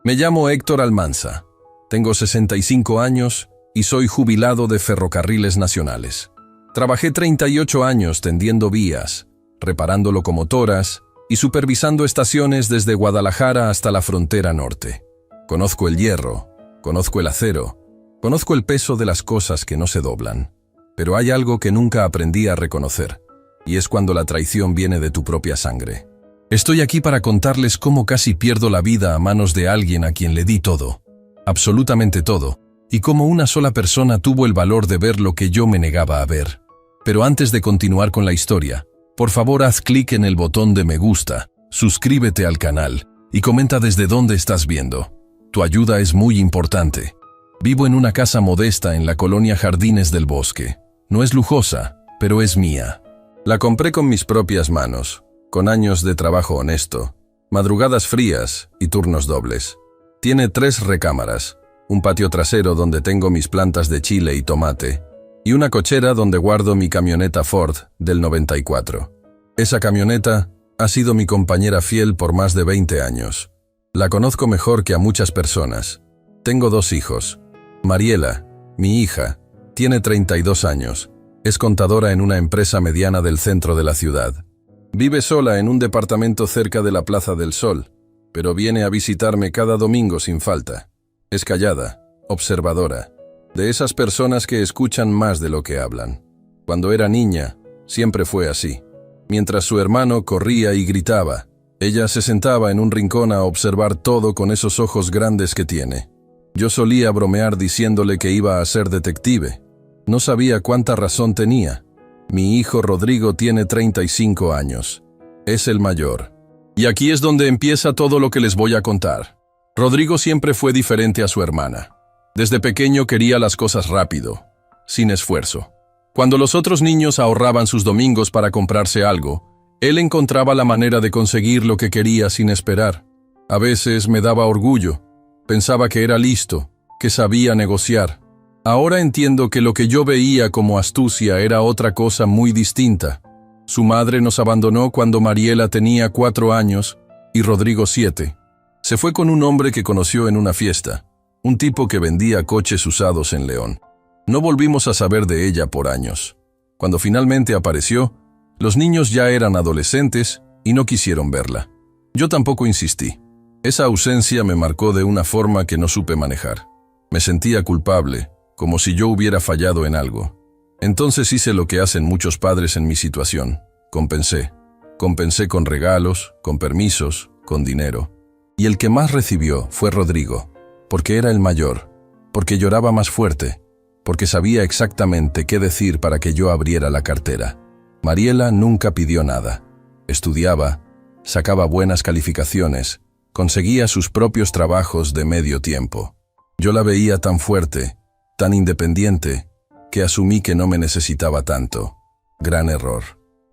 Me llamo Héctor Almanza. Tengo 65 años y soy jubilado de Ferrocarriles Nacionales. Trabajé 38 años tendiendo vías, reparando locomotoras y supervisando estaciones desde Guadalajara hasta la frontera norte. Conozco el hierro, conozco el acero, conozco el peso de las cosas que no se doblan. Pero hay algo que nunca aprendí a reconocer, y es cuando la traición viene de tu propia sangre. Estoy aquí para contarles cómo casi pierdo la vida a manos de alguien a quien le di todo, absolutamente todo, y cómo una sola persona tuvo el valor de ver lo que yo me negaba a ver. Pero antes de continuar con la historia, por favor haz clic en el botón de me gusta, suscríbete al canal y comenta desde dónde estás viendo. Tu ayuda es muy importante. Vivo en una casa modesta en la colonia Jardines del Bosque. No es lujosa, pero es mía. La compré con mis propias manos, con años de trabajo honesto, madrugadas frías y turnos dobles. Tiene 3 recámaras, un patio trasero donde tengo mis plantas de chile y tomate, y una cochera donde guardo mi camioneta Ford del 94. Esa camioneta ha sido mi compañera fiel por más de 20 años. La conozco mejor que a muchas personas. Tengo 2 hijos. Mariela, mi hija, tiene 32 años. Es contadora en una empresa mediana del centro de la ciudad. Vive sola en un departamento cerca de la Plaza del Sol, pero viene a visitarme cada domingo sin falta. Es callada, observadora, de esas personas que escuchan más de lo que hablan. Cuando era niña, siempre fue así. Mientras su hermano corría y gritaba, ella se sentaba en un rincón a observar todo con esos ojos grandes que tiene. Yo solía bromear diciéndole que iba a ser detective. No sabía cuánta razón tenía. Mi hijo Rodrigo tiene 35 años. Es el mayor. Y aquí es donde empieza todo lo que les voy a contar. Rodrigo siempre fue diferente a su hermana. Desde pequeño quería las cosas rápido, sin esfuerzo. Cuando los otros niños ahorraban sus domingos para comprarse algo, él encontraba la manera de conseguir lo que quería sin esperar. A veces me daba orgullo. Pensaba que era listo, que sabía negociar. Ahora entiendo que lo que yo veía como astucia era otra cosa muy distinta. Su madre nos abandonó cuando Mariela tenía 4 años y Rodrigo 7. Se fue con un hombre que conoció en una fiesta, un tipo que vendía coches usados en León. No volvimos a saber de ella por años. Cuando finalmente apareció, los niños ya eran adolescentes y no quisieron verla. Yo tampoco insistí. Esa ausencia me marcó de una forma que no supe manejar. Me sentía culpable, como si yo hubiera fallado en algo. Entonces hice lo que hacen muchos padres en mi situación. Compensé. Compensé con regalos, con permisos, con dinero. Y el que más recibió fue Rodrigo, porque era el mayor, porque lloraba más fuerte, porque sabía exactamente qué decir para que yo abriera la cartera. Mariela nunca pidió nada. Estudiaba, sacaba buenas calificaciones, conseguía sus propios trabajos de medio tiempo. Yo la veía tan fuerte, tan independiente, que asumí que no me necesitaba tanto. Gran error.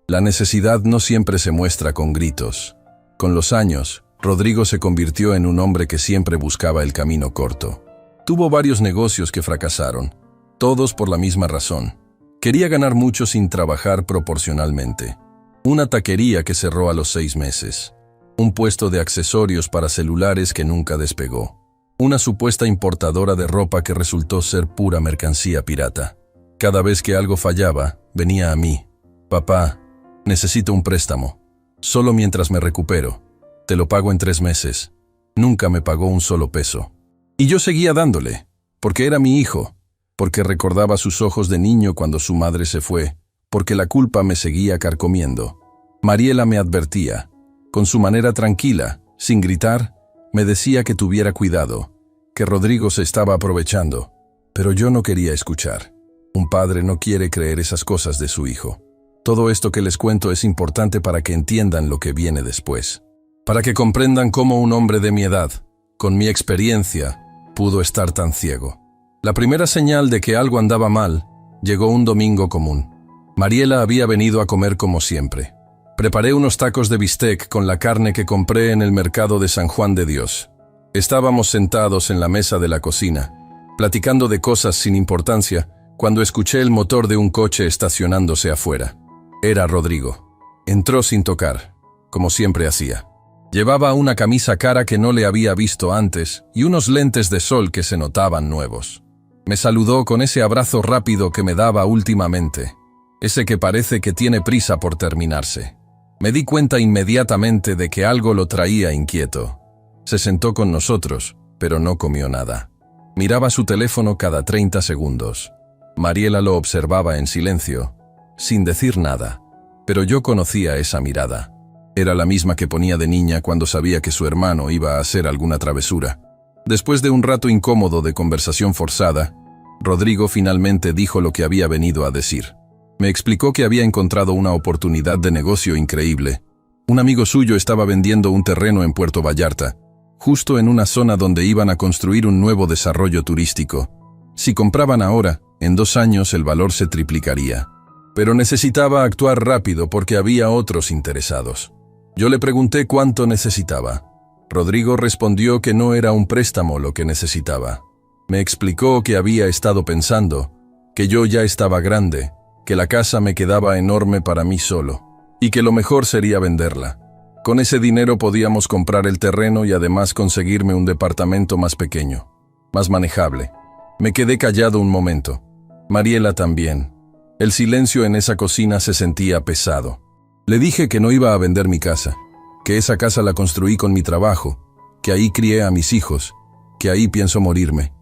La necesidad no siempre se muestra con gritos. Con los años, Rodrigo se convirtió en un hombre que siempre buscaba el camino corto. Tuvo varios negocios que fracasaron, todos por la misma razón. Quería ganar mucho sin trabajar proporcionalmente. Una taquería que cerró a los 6 meses. Un puesto de accesorios para celulares que nunca despegó. Una supuesta importadora de ropa que resultó ser pura mercancía pirata. Cada vez que algo fallaba, venía a mí. Papá, necesito un préstamo. Solo mientras me recupero. Te lo pago en 3 meses. Nunca me pagó un solo peso. Y yo seguía dándole, porque era mi hijo, porque recordaba sus ojos de niño cuando su madre se fue, porque la culpa me seguía carcomiendo. Mariela me advertía, con su manera tranquila, sin gritar, me decía que tuviera cuidado, que Rodrigo se estaba aprovechando, pero yo no quería escuchar. Un padre no quiere creer esas cosas de su hijo. Todo esto que les cuento es importante para que entiendan lo que viene después. Para que comprendan cómo un hombre de mi edad, con mi experiencia, pudo estar tan ciego. La primera señal de que algo andaba mal llegó un domingo común. Mariela había venido a comer como siempre. Preparé unos tacos de bistec con la carne que compré en el mercado de San Juan de Dios. Estábamos sentados en la mesa de la cocina, platicando de cosas sin importancia, cuando escuché el motor de un coche estacionándose afuera. Era Rodrigo. Entró sin tocar, como siempre hacía. Llevaba una camisa cara que no le había visto antes y unos lentes de sol que se notaban nuevos. Me saludó con ese abrazo rápido que me daba últimamente, ese que parece que tiene prisa por terminarse. Me di cuenta inmediatamente de que algo lo traía inquieto. Se sentó con nosotros, pero no comió nada. Miraba su teléfono cada 30 segundos. Mariela lo observaba en silencio, sin decir nada, pero yo conocía esa mirada. Era la misma que ponía de niña cuando sabía que su hermano iba a hacer alguna travesura. Después de un rato incómodo de conversación forzada, Rodrigo finalmente dijo lo que había venido a decir. Me explicó que había encontrado una oportunidad de negocio increíble. Un amigo suyo estaba vendiendo un terreno en Puerto Vallarta, justo en una zona donde iban a construir un nuevo desarrollo turístico. Si compraban ahora, en 2 años el valor se triplicaría. Pero necesitaba actuar rápido porque había otros interesados. Yo le pregunté cuánto necesitaba. Rodrigo respondió que no era un préstamo lo que necesitaba. Me explicó que había estado pensando, que yo ya estaba grande, que la casa me quedaba enorme para mí solo, y que lo mejor sería venderla. Con ese dinero podíamos comprar el terreno y además conseguirme un departamento más pequeño, más manejable. Me quedé callado un momento. Mariela también. El silencio en esa cocina se sentía pesado. Le dije que no iba a vender mi casa, que esa casa la construí con mi trabajo, que ahí crié a mis hijos, que ahí pienso morirme.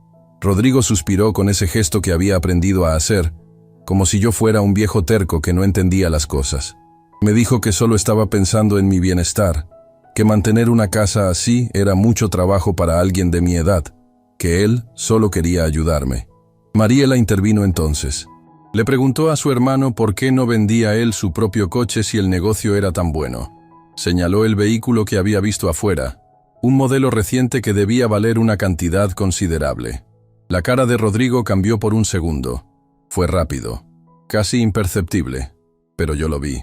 Rodrigo suspiró con ese gesto que había aprendido a hacer, como si yo fuera un viejo terco que no entendía las cosas. Me dijo que solo estaba pensando en mi bienestar, que mantener una casa así era mucho trabajo para alguien de mi edad, que él solo quería ayudarme. Mariela intervino entonces. Le preguntó a su hermano por qué no vendía él su propio coche si el negocio era tan bueno. Señaló el vehículo que había visto afuera, un modelo reciente que debía valer una cantidad considerable. La cara de Rodrigo cambió por un segundo. Fue rápido, casi imperceptible, pero yo lo vi.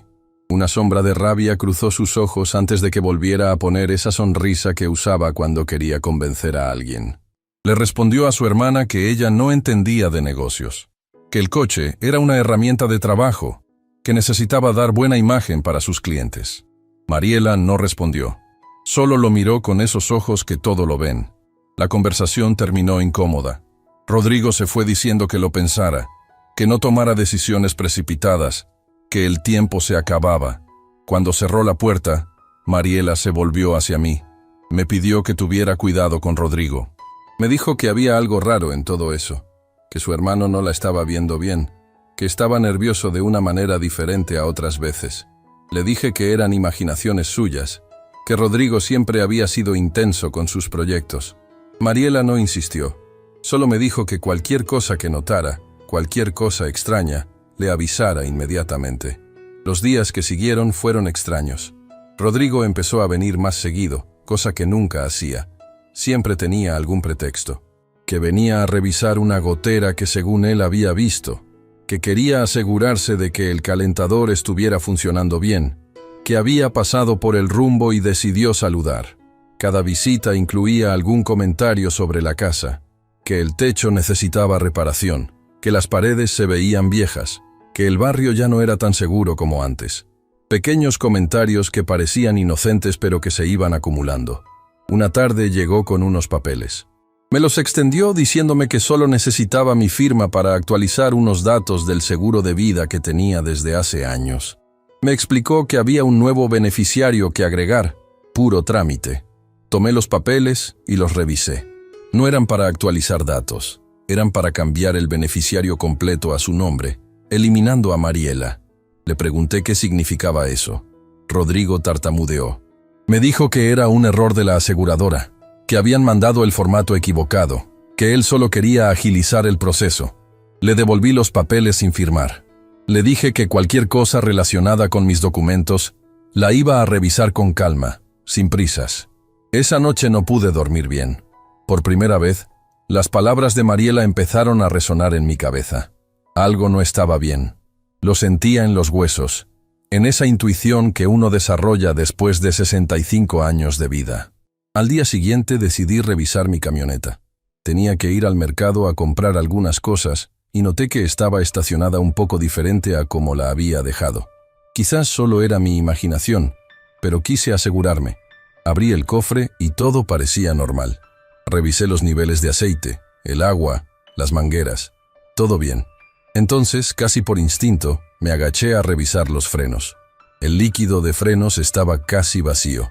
Una sombra de rabia cruzó sus ojos antes de que volviera a poner esa sonrisa que usaba cuando quería convencer a alguien. Le respondió a su hermana que ella no entendía de negocios, que el coche era una herramienta de trabajo, que necesitaba dar buena imagen para sus clientes. Mariela no respondió. Solo lo miró con esos ojos que todo lo ven. La conversación terminó incómoda. Rodrigo se fue diciendo que lo pensara, que no tomara decisiones precipitadas, que el tiempo se acababa. Cuando cerró la puerta, Mariela se volvió hacia mí. Me pidió que tuviera cuidado con Rodrigo. Me dijo que había algo raro en todo eso, que su hermano no la estaba viendo bien, que estaba nervioso de una manera diferente a otras veces. Le dije que eran imaginaciones suyas, que Rodrigo siempre había sido intenso con sus proyectos. Mariela no insistió, solo me dijo que cualquier cosa que notara, cualquier cosa extraña, le avisara inmediatamente. Los días que siguieron fueron extraños. Rodrigo empezó a venir más seguido, cosa que nunca hacía. Siempre tenía algún pretexto. Que venía a revisar una gotera que según él había visto, que quería asegurarse de que el calentador estuviera funcionando bien, que había pasado por el rumbo y decidió saludar. Cada visita incluía algún comentario sobre la casa, que el techo necesitaba reparación, que las paredes se veían viejas, que el barrio ya no era tan seguro como antes. Pequeños comentarios que parecían inocentes pero que se iban acumulando. Una tarde llegó con unos papeles. Me los extendió diciéndome que solo necesitaba mi firma para actualizar unos datos del seguro de vida que tenía desde hace años. Me explicó que había un nuevo beneficiario que agregar, puro trámite. Tomé los papeles y los revisé. No eran para actualizar datos, eran para cambiar el beneficiario completo a su nombre, eliminando a Mariela. Le pregunté qué significaba eso. Rodrigo tartamudeó. Me dijo que era un error de la aseguradora, que habían mandado el formato equivocado, que él solo quería agilizar el proceso. Le devolví los papeles sin firmar. Le dije que cualquier cosa relacionada con mis documentos la iba a revisar con calma, sin prisas. Esa noche no pude dormir bien. Por primera vez, las palabras de Mariela empezaron a resonar en mi cabeza. Algo no estaba bien. Lo sentía en los huesos, en esa intuición que uno desarrolla después de 65 años de vida. Al día siguiente decidí revisar mi camioneta. Tenía que ir al mercado a comprar algunas cosas y noté que estaba estacionada un poco diferente a como la había dejado. Quizás solo era mi imaginación, pero quise asegurarme. Abrí el cofre y todo parecía normal. Revisé los niveles de aceite, el agua, las mangueras. Todo bien. Entonces, casi por instinto, me agaché a revisar los frenos. El líquido de frenos estaba casi vacío.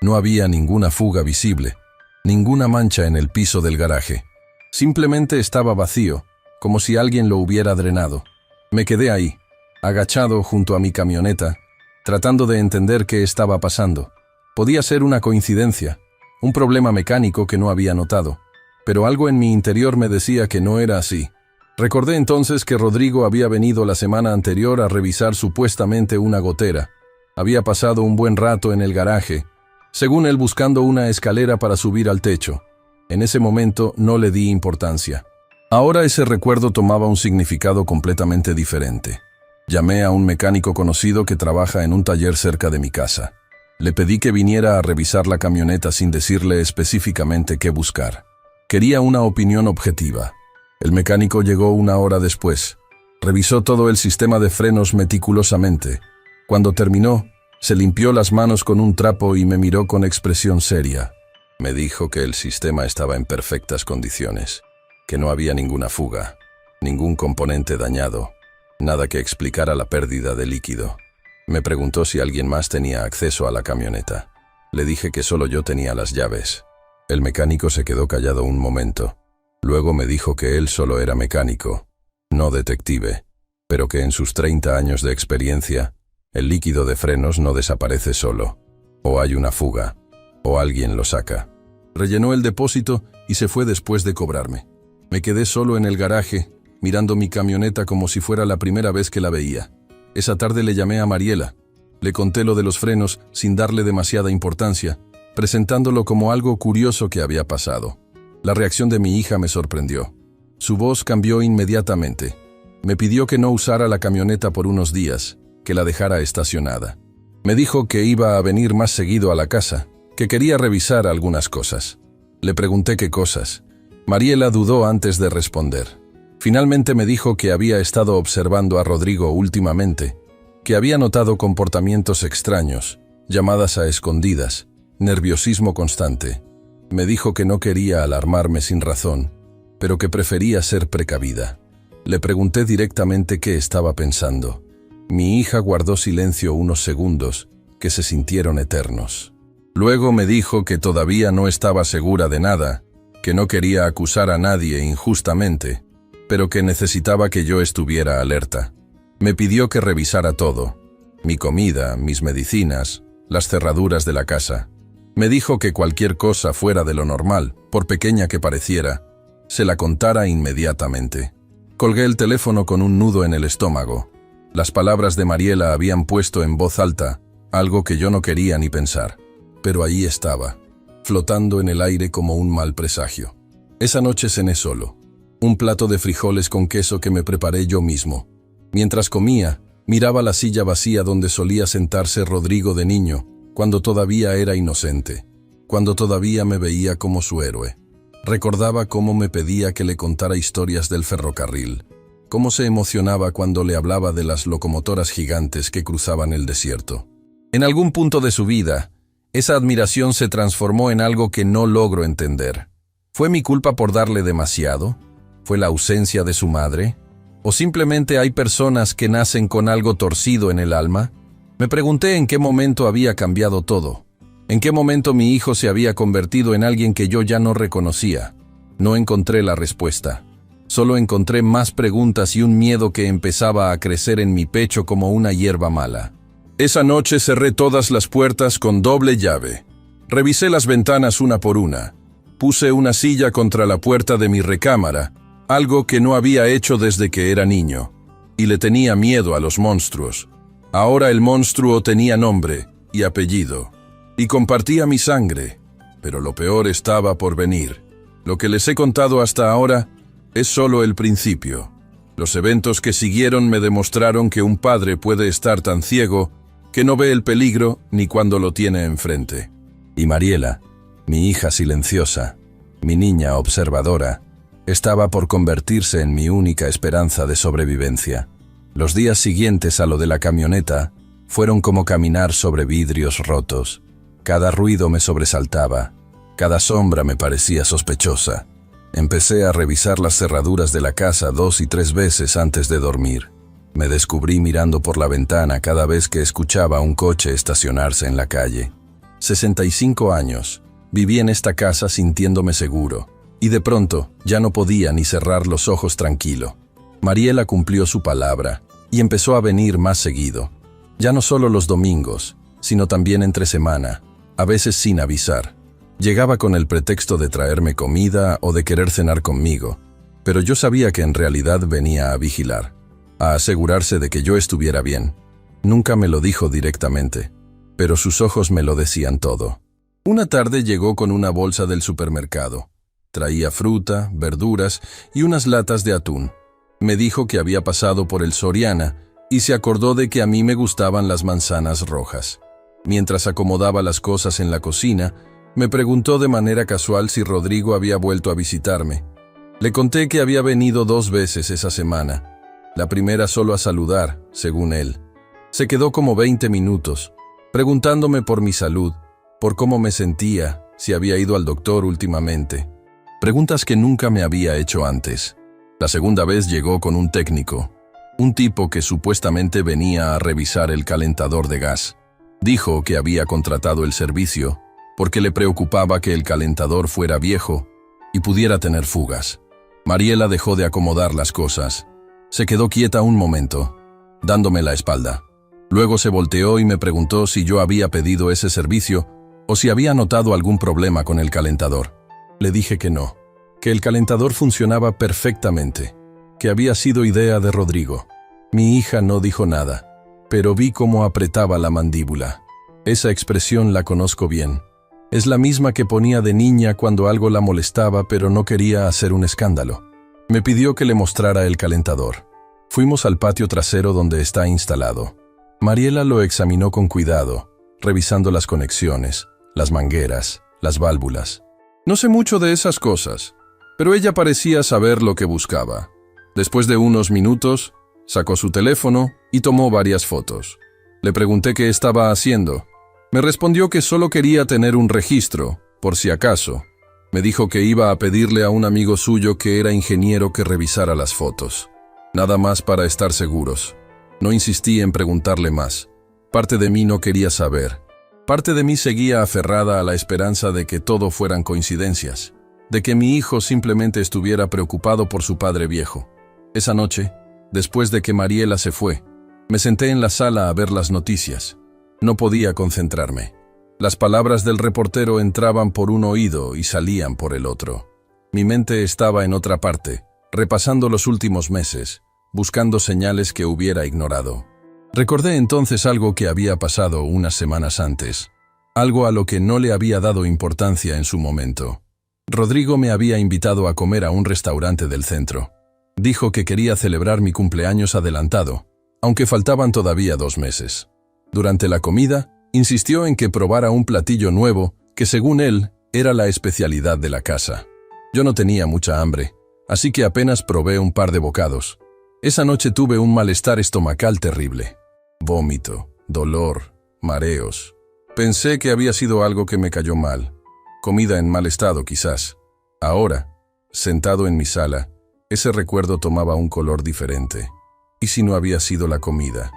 No había ninguna fuga visible, ninguna mancha en el piso del garaje. Simplemente estaba vacío, como si alguien lo hubiera drenado. Me quedé ahí, agachado junto a mi camioneta, tratando de entender qué estaba pasando. Podía ser una coincidencia, un problema mecánico que no había notado, pero algo en mi interior me decía que no era así. Recordé entonces que Rodrigo había venido la semana anterior a revisar supuestamente una gotera. Había pasado un buen rato en el garaje, según él buscando una escalera para subir al techo. En ese momento no le di importancia. Ahora ese recuerdo tomaba un significado completamente diferente. Llamé a un mecánico conocido que trabaja en un taller cerca de mi casa. Le pedí que viniera a revisar la camioneta sin decirle específicamente qué buscar. Quería una opinión objetiva. El mecánico llegó 1 hora después. Revisó todo el sistema de frenos meticulosamente. Cuando terminó, se limpió las manos con un trapo y me miró con expresión seria. Me dijo que el sistema estaba en perfectas condiciones, que no había ninguna fuga, ningún componente dañado, nada que explicara la pérdida de líquido. Me preguntó si alguien más tenía acceso a la camioneta. Le dije que solo yo tenía las llaves. El mecánico se quedó callado un momento. Luego me dijo que él solo era mecánico, no detective, pero que en sus 30 años de experiencia, el líquido de frenos no desaparece solo. O hay una fuga, o alguien lo saca. Rellenó el depósito y se fue después de cobrarme. Me quedé solo en el garaje, mirando mi camioneta como si fuera la primera vez que la veía. Esa tarde le llamé a Mariela. Le conté lo de los frenos sin darle demasiada importancia, presentándolo como algo curioso que había pasado. La reacción de mi hija me sorprendió. Su voz cambió inmediatamente. Me pidió que no usara la camioneta por unos días, que la dejara estacionada. Me dijo que iba a venir más seguido a la casa, que quería revisar algunas cosas. Le pregunté qué cosas. Mariela dudó antes de responder. Finalmente me dijo que había estado observando a Rodrigo últimamente, que había notado comportamientos extraños, llamadas a escondidas, nerviosismo constante. Me dijo que no quería alarmarme sin razón, pero que prefería ser precavida. Le pregunté directamente qué estaba pensando. Mi hija guardó silencio unos segundos, que se sintieron eternos. Luego me dijo que todavía no estaba segura de nada, que no quería acusar a nadie injustamente, pero que necesitaba que yo estuviera alerta. Me pidió que revisara todo: mi comida, mis medicinas, las cerraduras de la casa. Me dijo que cualquier cosa fuera de lo normal, por pequeña que pareciera, se la contara inmediatamente. Colgué el teléfono con un nudo en el estómago. Las palabras de Mariela habían puesto en voz alta algo que yo no quería ni pensar. Pero ahí estaba, flotando en el aire como un mal presagio. Esa noche cené solo. Un plato de frijoles con queso que me preparé yo mismo. Mientras comía, miraba la silla vacía donde solía sentarse Rodrigo de niño, cuando todavía era inocente, cuando todavía me veía como su héroe. Recordaba cómo me pedía que le contara historias del ferrocarril, cómo se emocionaba cuando le hablaba de las locomotoras gigantes que cruzaban el desierto. En algún punto de su vida, esa admiración se transformó en algo que no logro entender. ¿Fue mi culpa por darle demasiado? ¿Fue la ausencia de su madre? ¿O simplemente hay personas que nacen con algo torcido en el alma? Me pregunté en qué momento había cambiado todo. ¿En qué momento mi hijo se había convertido en alguien que yo ya no reconocía? No encontré la respuesta. Solo encontré más preguntas y un miedo que empezaba a crecer en mi pecho como una hierba mala. Esa noche cerré todas las puertas con doble llave. Revisé las ventanas una por una. Puse una silla contra la puerta de mi recámara, algo que no había hecho desde que era niño. Y le tenía miedo a los monstruos. Ahora el monstruo tenía nombre y apellido, y compartía mi sangre, pero lo peor estaba por venir. Lo que les he contado hasta ahora es solo el principio. Los eventos que siguieron me demostraron que un padre puede estar tan ciego que no ve el peligro ni cuando lo tiene enfrente. Y Mariela, mi hija silenciosa, mi niña observadora, estaba por convertirse en mi única esperanza de sobrevivencia. Los días siguientes a lo de la camioneta fueron como caminar sobre vidrios rotos. Cada ruido me sobresaltaba, cada sombra me parecía sospechosa. Empecé a revisar las cerraduras de la casa 2 y 3 veces antes de dormir. Me descubrí mirando por la ventana cada vez que escuchaba un coche estacionarse en la calle. 65 años. Viví en esta casa sintiéndome seguro, y de pronto ya no podía ni cerrar los ojos tranquilo. Mariela cumplió su palabra y empezó a venir más seguido. Ya no solo los domingos, sino también entre semana, a veces sin avisar. Llegaba con el pretexto de traerme comida o de querer cenar conmigo, pero yo sabía que en realidad venía a vigilar, a asegurarse de que yo estuviera bien. Nunca me lo dijo directamente, pero sus ojos me lo decían todo. Una tarde llegó con una bolsa del supermercado. Traía fruta, verduras y unas latas de atún. Me dijo que había pasado por el Soriana y se acordó de que a mí me gustaban las manzanas rojas. Mientras acomodaba las cosas en la cocina, me preguntó de manera casual si Rodrigo había vuelto a visitarme. Le conté que había venido 2 veces esa semana. La primera solo a saludar, según él. Se quedó como 20 minutos, preguntándome por mi salud, por cómo me sentía, si había ido al doctor últimamente. Preguntas que nunca me había hecho antes. La segunda vez llegó con un técnico, un tipo que supuestamente venía a revisar el calentador de gas. Dijo que había contratado el servicio porque le preocupaba que el calentador fuera viejo y pudiera tener fugas. Mariela dejó de acomodar las cosas. Se quedó quieta un momento, dándome la espalda. Luego se volteó y me preguntó si yo había pedido ese servicio o si había notado algún problema con el calentador. Le dije que no, que el calentador funcionaba perfectamente, que había sido idea de Rodrigo. Mi hija no dijo nada, pero vi cómo apretaba la mandíbula. Esa expresión la conozco bien. Es la misma que ponía de niña cuando algo la molestaba pero no quería hacer un escándalo. Me pidió que le mostrara el calentador. Fuimos al patio trasero donde está instalado. Mariela lo examinó con cuidado, revisando las conexiones, las mangueras, las válvulas. No sé mucho de esas cosas, pero ella parecía saber lo que buscaba. Después de unos minutos, sacó su teléfono y tomó varias fotos. Le pregunté qué estaba haciendo. Me respondió que solo quería tener un registro, por si acaso. Me dijo que iba a pedirle a un amigo suyo que era ingeniero que revisara las fotos. Nada más para estar seguros. No insistí en preguntarle más. Parte de mí no quería saber. Parte de mí seguía aferrada a la esperanza de que todo fueran coincidencias, de que mi hijo simplemente estuviera preocupado por su padre viejo. Esa noche, después de que Mariela se fue, me senté en la sala a ver las noticias. No podía concentrarme. Las palabras del reportero entraban por un oído y salían por el otro. Mi mente estaba en otra parte, repasando los últimos meses, buscando señales que hubiera ignorado. Recordé entonces algo que había pasado unas semanas antes, algo a lo que no le había dado importancia en su momento. Rodrigo me había invitado a comer a un restaurante del centro. Dijo que quería celebrar mi cumpleaños adelantado, aunque faltaban todavía 2 meses. Durante la comida, insistió en que probara un platillo nuevo que, según él, era la especialidad de la casa. Yo no tenía mucha hambre, así que apenas probé un par de bocados. Esa noche tuve un malestar estomacal terrible. Vómito, dolor, mareos. Pensé que había sido algo que me cayó mal. Comida en mal estado, quizás. Ahora, sentado en mi sala, ese recuerdo tomaba un color diferente. ¿Y si no había sido la comida?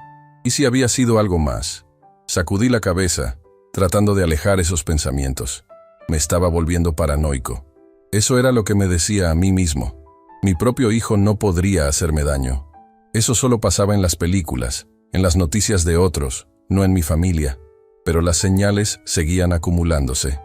¿Y si había sido algo más? Sacudí la cabeza, tratando de alejar esos pensamientos. Me estaba volviendo paranoico. Eso era lo que me decía a mí mismo. Mi propio hijo no podría hacerme daño. Eso solo pasaba en las películas, en las noticias de otros, no en mi familia. Pero las señales seguían acumulándose.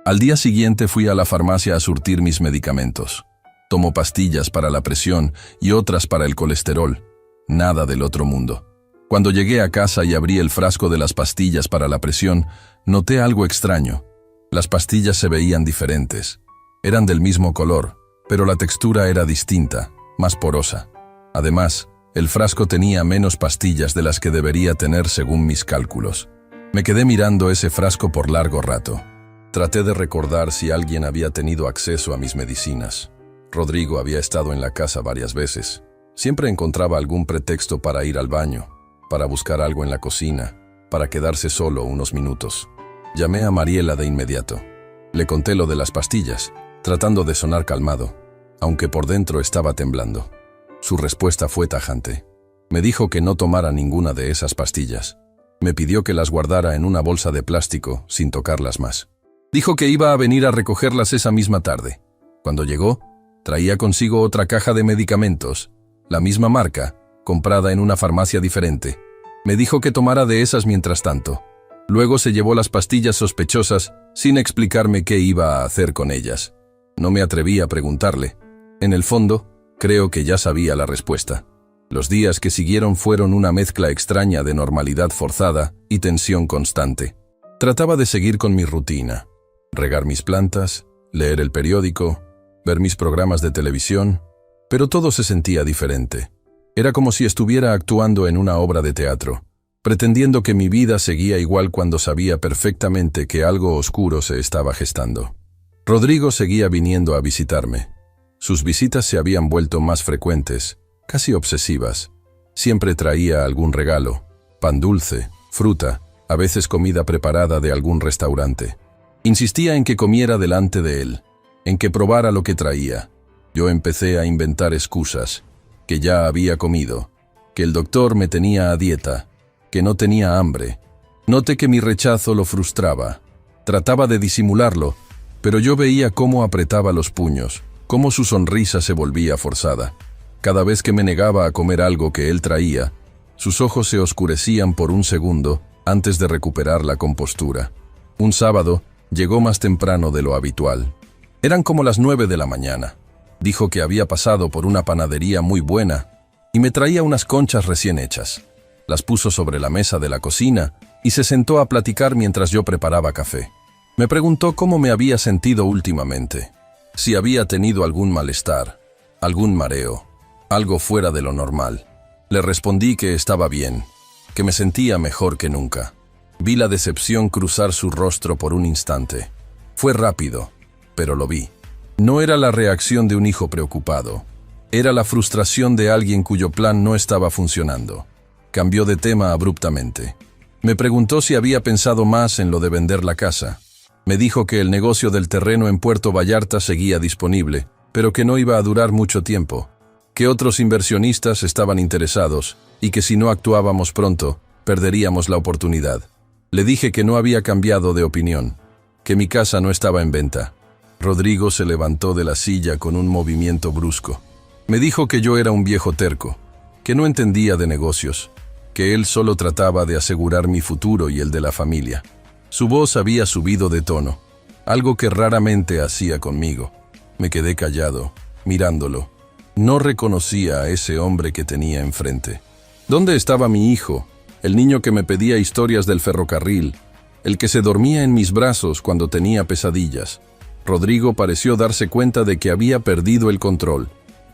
Al día siguiente fui a la farmacia a surtir mis medicamentos. Tomo pastillas para la presión y otras para el colesterol. Nada del otro mundo. Cuando llegué a casa y abrí el frasco de las pastillas para la presión, noté algo extraño. Las pastillas se veían diferentes. Eran del mismo color, pero la textura era distinta, más porosa. Además, el frasco tenía menos pastillas de las que debería tener según mis cálculos. Me quedé mirando ese frasco por largo rato. Traté de recordar si alguien había tenido acceso a mis medicinas. Rodrigo había estado en la casa varias veces. Siempre encontraba algún pretexto para ir al baño, para buscar algo en la cocina, para quedarse solo unos minutos. Llamé a Mariela de inmediato. Le conté lo de las pastillas, tratando de sonar calmado, aunque por dentro estaba temblando. Su respuesta fue tajante. Me dijo que no tomara ninguna de esas pastillas. Me pidió que las guardara en una bolsa de plástico, sin tocarlas más. Dijo que iba a venir a recogerlas esa misma tarde. Cuando llegó, traía consigo otra caja de medicamentos, la misma marca, comprada en una farmacia diferente. Me dijo que tomara de esas mientras tanto. Luego se llevó las pastillas sospechosas sin explicarme qué iba a hacer con ellas. No me atreví a preguntarle. En el fondo, creo que ya sabía la respuesta. Los días que siguieron fueron una mezcla extraña de normalidad forzada y tensión constante. Trataba de seguir con mi rutina. Regar mis plantas, leer el periódico, ver mis programas de televisión, pero todo se sentía diferente. Era como si estuviera actuando en una obra de teatro, pretendiendo que mi vida seguía igual cuando sabía perfectamente que algo oscuro se estaba gestando. Rodrigo seguía viniendo a visitarme. Sus visitas se habían vuelto más frecuentes, casi obsesivas. Siempre traía algún regalo, pan dulce, fruta, a veces comida preparada de algún restaurante. Insistía en que comiera delante de él, en que probara lo que traía. Yo empecé a inventar excusas, que ya había comido, que el doctor me tenía a dieta, que no tenía hambre. Noté que mi rechazo lo frustraba. Trataba de disimularlo, pero yo veía cómo apretaba los puños, cómo su sonrisa se volvía forzada. Cada vez que me negaba a comer algo que él traía, sus ojos se oscurecían por un segundo antes de recuperar la compostura. Un sábado, llegó más temprano de lo habitual. Eran como las 9 de la mañana. Dijo que había pasado por una panadería muy buena y me traía unas conchas recién hechas. Las puso sobre la mesa de la cocina y se sentó a platicar mientras yo preparaba café. Me preguntó cómo me había sentido últimamente, si había tenido algún malestar, algún mareo, algo fuera de lo normal. Le respondí que estaba bien, que me sentía mejor que nunca. Vi la decepción cruzar su rostro por un instante. Fue rápido, pero lo vi. No era la reacción de un hijo preocupado. Era la frustración de alguien cuyo plan no estaba funcionando. Cambió de tema abruptamente. Me preguntó si había pensado más en lo de vender la casa. Me dijo que el negocio del terreno en Puerto Vallarta seguía disponible, pero que no iba a durar mucho tiempo, que otros inversionistas estaban interesados y que si no actuábamos pronto, perderíamos la oportunidad. Le dije que no había cambiado de opinión, que mi casa no estaba en venta. Rodrigo se levantó de la silla con un movimiento brusco. Me dijo que yo era un viejo terco, que no entendía de negocios, que él solo trataba de asegurar mi futuro y el de la familia. Su voz había subido de tono, algo que raramente hacía conmigo. Me quedé callado, mirándolo. No reconocía a ese hombre que tenía enfrente. ¿Dónde estaba mi hijo? El niño que me pedía historias del ferrocarril, el que se dormía en mis brazos cuando tenía pesadillas. Rodrigo pareció darse cuenta de que había perdido el control.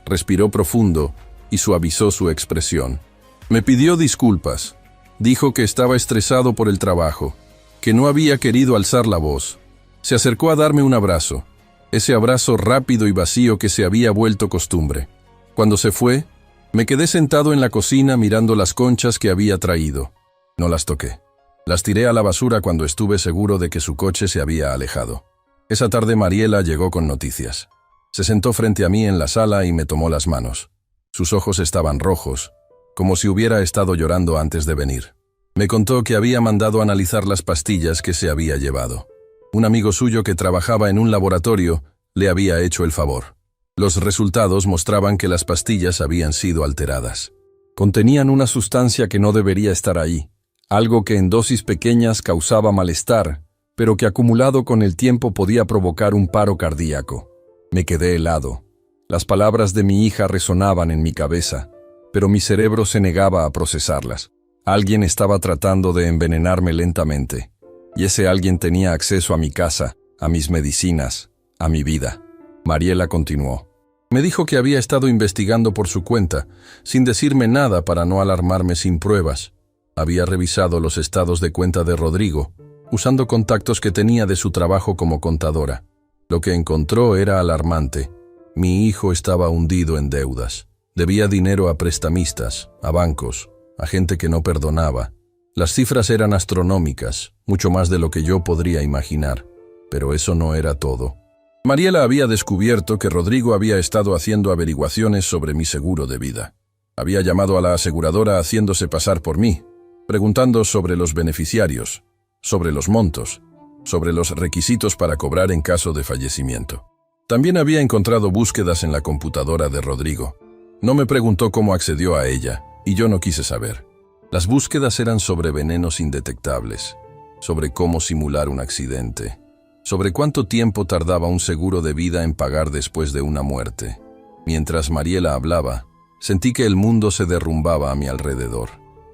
Respiró profundo y suavizó su expresión. Me pidió disculpas. Dijo que estaba estresado por el trabajo, que no había querido alzar la voz. Se acercó a darme un abrazo, ese abrazo rápido y vacío que se había vuelto costumbre. Cuando se fue, me quedé sentado en la cocina mirando las conchas que había traído. No las toqué. Las tiré a la basura cuando estuve seguro de que su coche se había alejado. Esa tarde Mariela llegó con noticias. Se sentó frente a mí en la sala y me tomó las manos. Sus ojos estaban rojos, como si hubiera estado llorando antes de venir. Me contó que había mandado analizar las pastillas que se había llevado. Un amigo suyo que trabajaba en un laboratorio le había hecho el favor. Los resultados mostraban que las pastillas habían sido alteradas. Contenían una sustancia que no debería estar ahí, algo que en dosis pequeñas causaba malestar, pero que acumulado con el tiempo podía provocar un paro cardíaco. Me quedé helado. Las palabras de mi hija resonaban en mi cabeza, pero mi cerebro se negaba a procesarlas. Alguien estaba tratando de envenenarme lentamente, y ese alguien tenía acceso a mi casa, a mis medicinas, a mi vida. Mariela continuó. Me dijo que había estado investigando por su cuenta, sin decirme nada para no alarmarme sin pruebas. Había revisado los estados de cuenta de Rodrigo, usando contactos que tenía de su trabajo como contadora. Lo que encontró era alarmante. Mi hijo estaba hundido en deudas. Debía dinero a prestamistas, a bancos, a gente que no perdonaba. Las cifras eran astronómicas, mucho más de lo que yo podría imaginar, pero eso no era todo. Mariela había descubierto que Rodrigo había estado haciendo averiguaciones sobre mi seguro de vida. Había llamado a la aseguradora haciéndose pasar por mí, preguntando sobre los beneficiarios, sobre los montos, sobre los requisitos para cobrar en caso de fallecimiento. También había encontrado búsquedas en la computadora de Rodrigo. No me preguntó cómo accedió a ella, y yo no quise saber. Las búsquedas eran sobre venenos indetectables, sobre cómo simular un accidente, sobre cuánto tiempo tardaba un seguro de vida en pagar después de una muerte. Mientras Mariela hablaba, sentí que el mundo se derrumbaba a mi alrededor.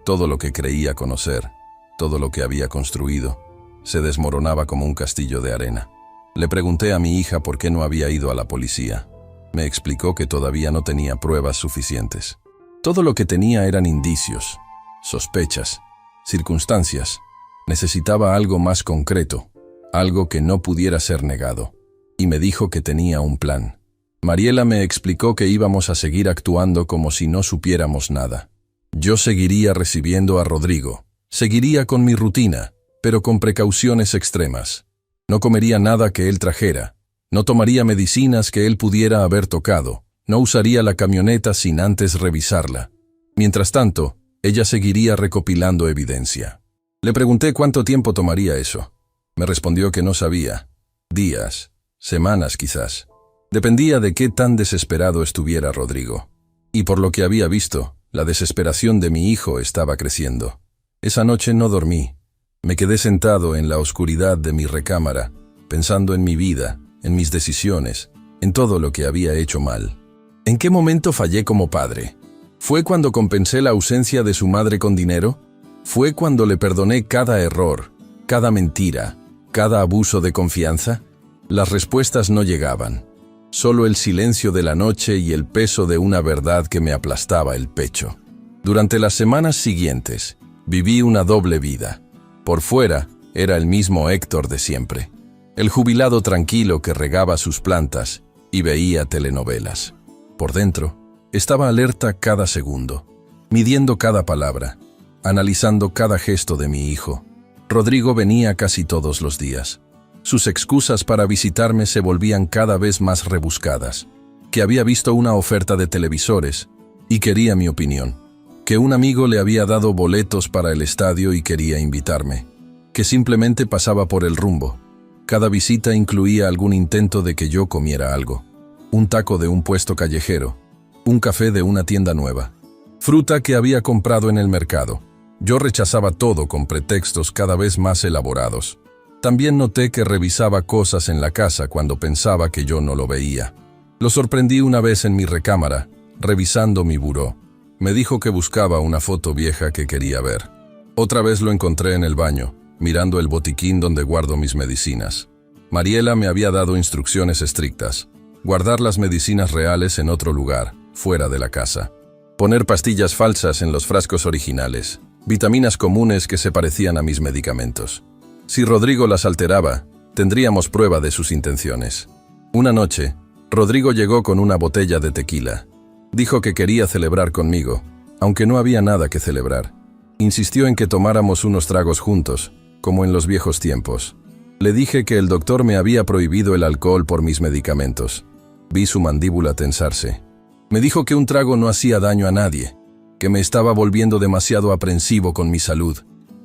Todo lo que creía conocer, todo lo que había construido, se desmoronaba como un castillo de arena. Le pregunté a mi hija por qué no había ido a la policía. Me explicó que todavía no tenía pruebas suficientes. Todo lo que tenía eran indicios, sospechas, circunstancias. Necesitaba algo más concreto, algo que no pudiera ser negado. Y me dijo que tenía un plan. Mariela me explicó que íbamos a seguir actuando como si no supiéramos nada. Yo seguiría recibiendo a Rodrigo, seguiría con mi rutina, pero con precauciones extremas. No comería nada que él trajera, no tomaría medicinas que él pudiera haber tocado, no usaría la camioneta sin antes revisarla. Mientras tanto, ella seguiría recopilando evidencia. Le pregunté cuánto tiempo tomaría eso. Me respondió que no sabía. Días, semanas quizás. Dependía de qué tan desesperado estuviera Rodrigo. Y por lo que había visto, la desesperación de mi hijo estaba creciendo. Esa noche no dormí. Me quedé sentado en la oscuridad de mi recámara, pensando en mi vida, en mis decisiones, en todo lo que había hecho mal. ¿En qué momento fallé como padre? ¿Fue cuando compensé la ausencia de su madre con dinero? ¿Fue cuando le perdoné cada error, cada mentira, cada abuso de confianza? Las respuestas no llegaban. Solo el silencio de la noche y el peso de una verdad que me aplastaba el pecho. Durante las semanas siguientes, viví una doble vida. Por fuera, era el mismo Héctor de siempre. El jubilado tranquilo que regaba sus plantas y veía telenovelas. Por dentro, estaba alerta cada segundo, midiendo cada palabra, analizando cada gesto de mi hijo. Rodrigo venía casi todos los días. Sus excusas para visitarme se volvían cada vez más rebuscadas. Que había visto una oferta de televisores y quería mi opinión. Que un amigo le había dado boletos para el estadio y quería invitarme. Que simplemente pasaba por el rumbo. Cada visita incluía algún intento de que yo comiera algo. Un taco de un puesto callejero. Un café de una tienda nueva. Fruta que había comprado en el mercado. Yo rechazaba todo con pretextos cada vez más elaborados. También noté que revisaba cosas en la casa cuando pensaba que yo no lo veía. Lo sorprendí una vez en mi recámara, revisando mi buró. Me dijo que buscaba una foto vieja que quería ver. Otra vez lo encontré en el baño, mirando el botiquín donde guardo mis medicinas. Mariela me había dado instrucciones estrictas. Guardar las medicinas reales en otro lugar, fuera de la casa. Poner pastillas falsas en los frascos originales. Vitaminas comunes que se parecían a mis medicamentos. Si Rodrigo las alteraba, tendríamos prueba de sus intenciones. Una noche, Rodrigo llegó con una botella de tequila. Dijo que quería celebrar conmigo, aunque no había nada que celebrar. Insistió en que tomáramos unos tragos juntos, como en los viejos tiempos. Le dije que el doctor me había prohibido el alcohol por mis medicamentos. Vi su mandíbula tensarse. Me dijo que un trago no hacía daño a nadie, que me estaba volviendo demasiado aprensivo con mi salud.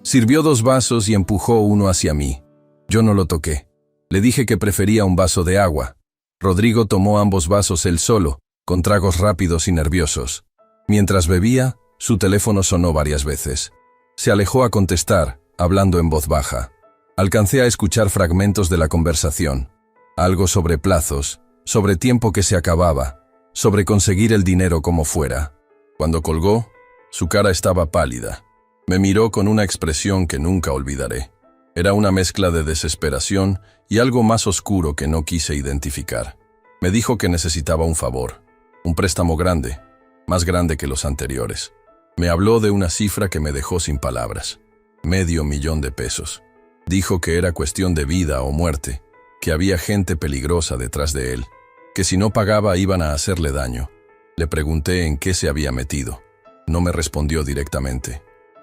Sirvió 2 vasos y empujó uno hacia mí. Yo no lo toqué. Le dije que prefería un vaso de agua. Rodrigo tomó ambos vasos él solo, con tragos rápidos y nerviosos. Mientras bebía, su teléfono sonó varias veces. Se alejó a contestar, hablando en voz baja. Alcancé a escuchar fragmentos de la conversación. Algo sobre plazos, sobre tiempo que se acababa, sobre conseguir el dinero como fuera. Cuando colgó, su cara estaba pálida. Me miró con una expresión que nunca olvidaré. Era una mezcla de desesperación y algo más oscuro que no quise identificar. Me dijo que necesitaba un favor. Un préstamo grande, más grande que los anteriores. Me habló de una cifra que me dejó sin palabras. $500,000. Dijo que era cuestión de vida o muerte, que había gente peligrosa detrás de él, que si no pagaba iban a hacerle daño. Le pregunté en qué se había metido. No me respondió directamente.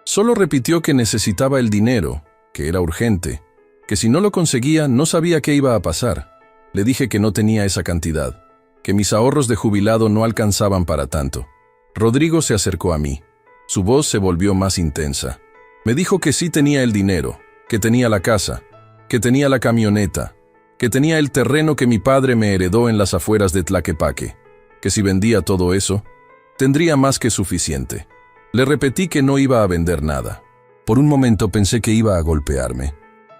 Solo repitió que necesitaba el dinero, que era urgente, que si no lo conseguía no sabía qué iba a pasar. Le dije que no tenía esa cantidad, que mis ahorros de jubilado no alcanzaban para tanto. Rodrigo se acercó a mí. Su voz se volvió más intensa. Me dijo que sí tenía el dinero, que tenía la casa, que tenía la camioneta, que tenía el terreno que mi padre me heredó en las afueras de Tlaquepaque, que si vendía todo eso, tendría más que suficiente. Le repetí que no iba a vender nada. Por un momento pensé que iba a golpearme.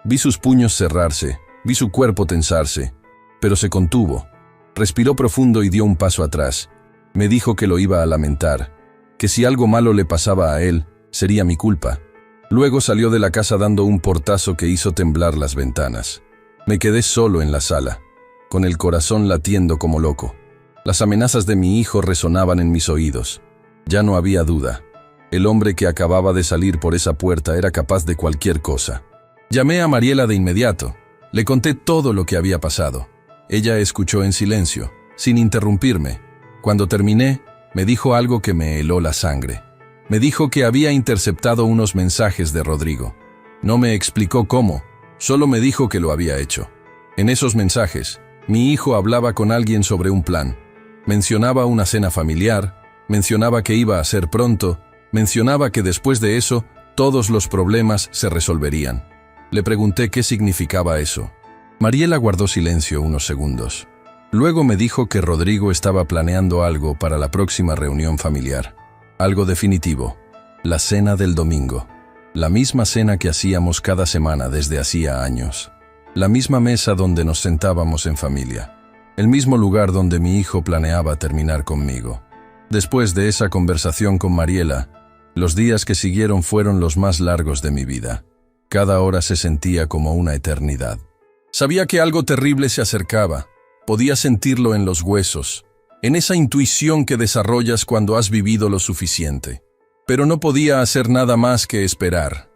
Vi sus puños cerrarse, vi su cuerpo tensarse, pero se contuvo. Respiró profundo y dio un paso atrás. Me dijo que lo iba a lamentar, que si algo malo le pasaba a él, sería mi culpa. Luego salió de la casa dando un portazo que hizo temblar las ventanas. Me quedé solo en la sala, con el corazón latiendo como loco. Las amenazas de mi hijo resonaban en mis oídos. Ya no había duda. El hombre que acababa de salir por esa puerta era capaz de cualquier cosa. Llamé a Mariela de inmediato. Le conté todo lo que había pasado. Ella escuchó en silencio, sin interrumpirme. Cuando terminé, me dijo algo que me heló la sangre. Me dijo que había interceptado unos mensajes de Rodrigo. No me explicó cómo, solo me dijo que lo había hecho. En esos mensajes, mi hijo hablaba con alguien sobre un plan. Mencionaba una cena familiar, mencionaba que iba a ser pronto, mencionaba que después de eso, todos los problemas se resolverían. Le pregunté qué significaba eso. Mariela guardó silencio unos segundos. Luego me dijo que Rodrigo estaba planeando algo para la próxima reunión familiar. Algo definitivo. La cena del domingo. La misma cena que hacíamos cada semana desde hacía años. La misma mesa donde nos sentábamos en familia. El mismo lugar donde mi hijo planeaba terminar conmigo. Después de esa conversación con Mariela, los días que siguieron fueron los más largos de mi vida. Cada hora se sentía como una eternidad. Sabía que algo terrible se acercaba. Podía sentirlo en los huesos, en esa intuición que desarrollas cuando has vivido lo suficiente. Pero no podía hacer nada más que esperar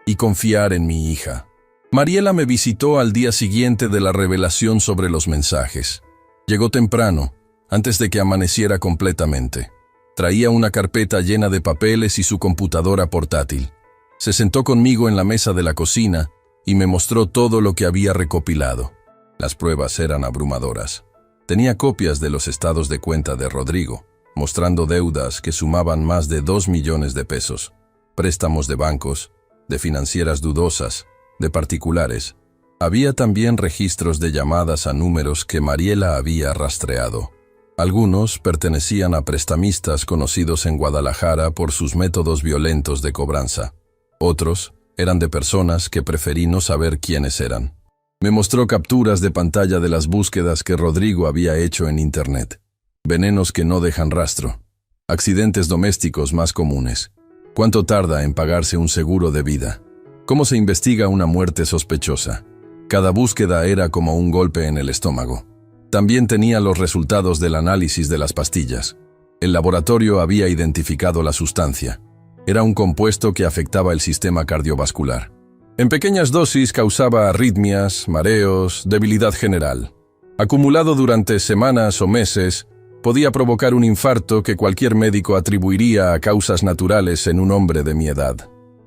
y confiar en mi hija. Mariela me visitó al día siguiente de la revelación sobre los mensajes. Llegó temprano, antes de que amaneciera completamente. Traía una carpeta llena de papeles y su computadora portátil. Se sentó conmigo en la mesa de la cocina y me mostró todo lo que había recopilado. Las pruebas eran abrumadoras. Tenía copias de los estados de cuenta de Rodrigo, mostrando deudas que sumaban más de 2 millones de pesos, préstamos de bancos, de financieras dudosas, de particulares. Había también registros de llamadas a números que Mariela había rastreado. Algunos pertenecían a prestamistas conocidos en Guadalajara por sus métodos violentos de cobranza. Otros eran de personas que preferí no saber quiénes eran. Me mostró capturas de pantalla de las búsquedas que Rodrigo había hecho en Internet. Venenos que no dejan rastro. Accidentes domésticos más comunes. ¿Cuánto tarda en pagarse un seguro de vida? ¿Cómo se investiga una muerte sospechosa? Cada búsqueda era como un golpe en el estómago. También tenía los resultados del análisis de las pastillas. El laboratorio había identificado la sustancia. Era un compuesto que afectaba el sistema cardiovascular. En pequeñas dosis causaba arritmias, mareos, debilidad general. Acumulado durante semanas o meses, podía provocar un infarto que cualquier médico atribuiría a causas naturales en un hombre de mi edad.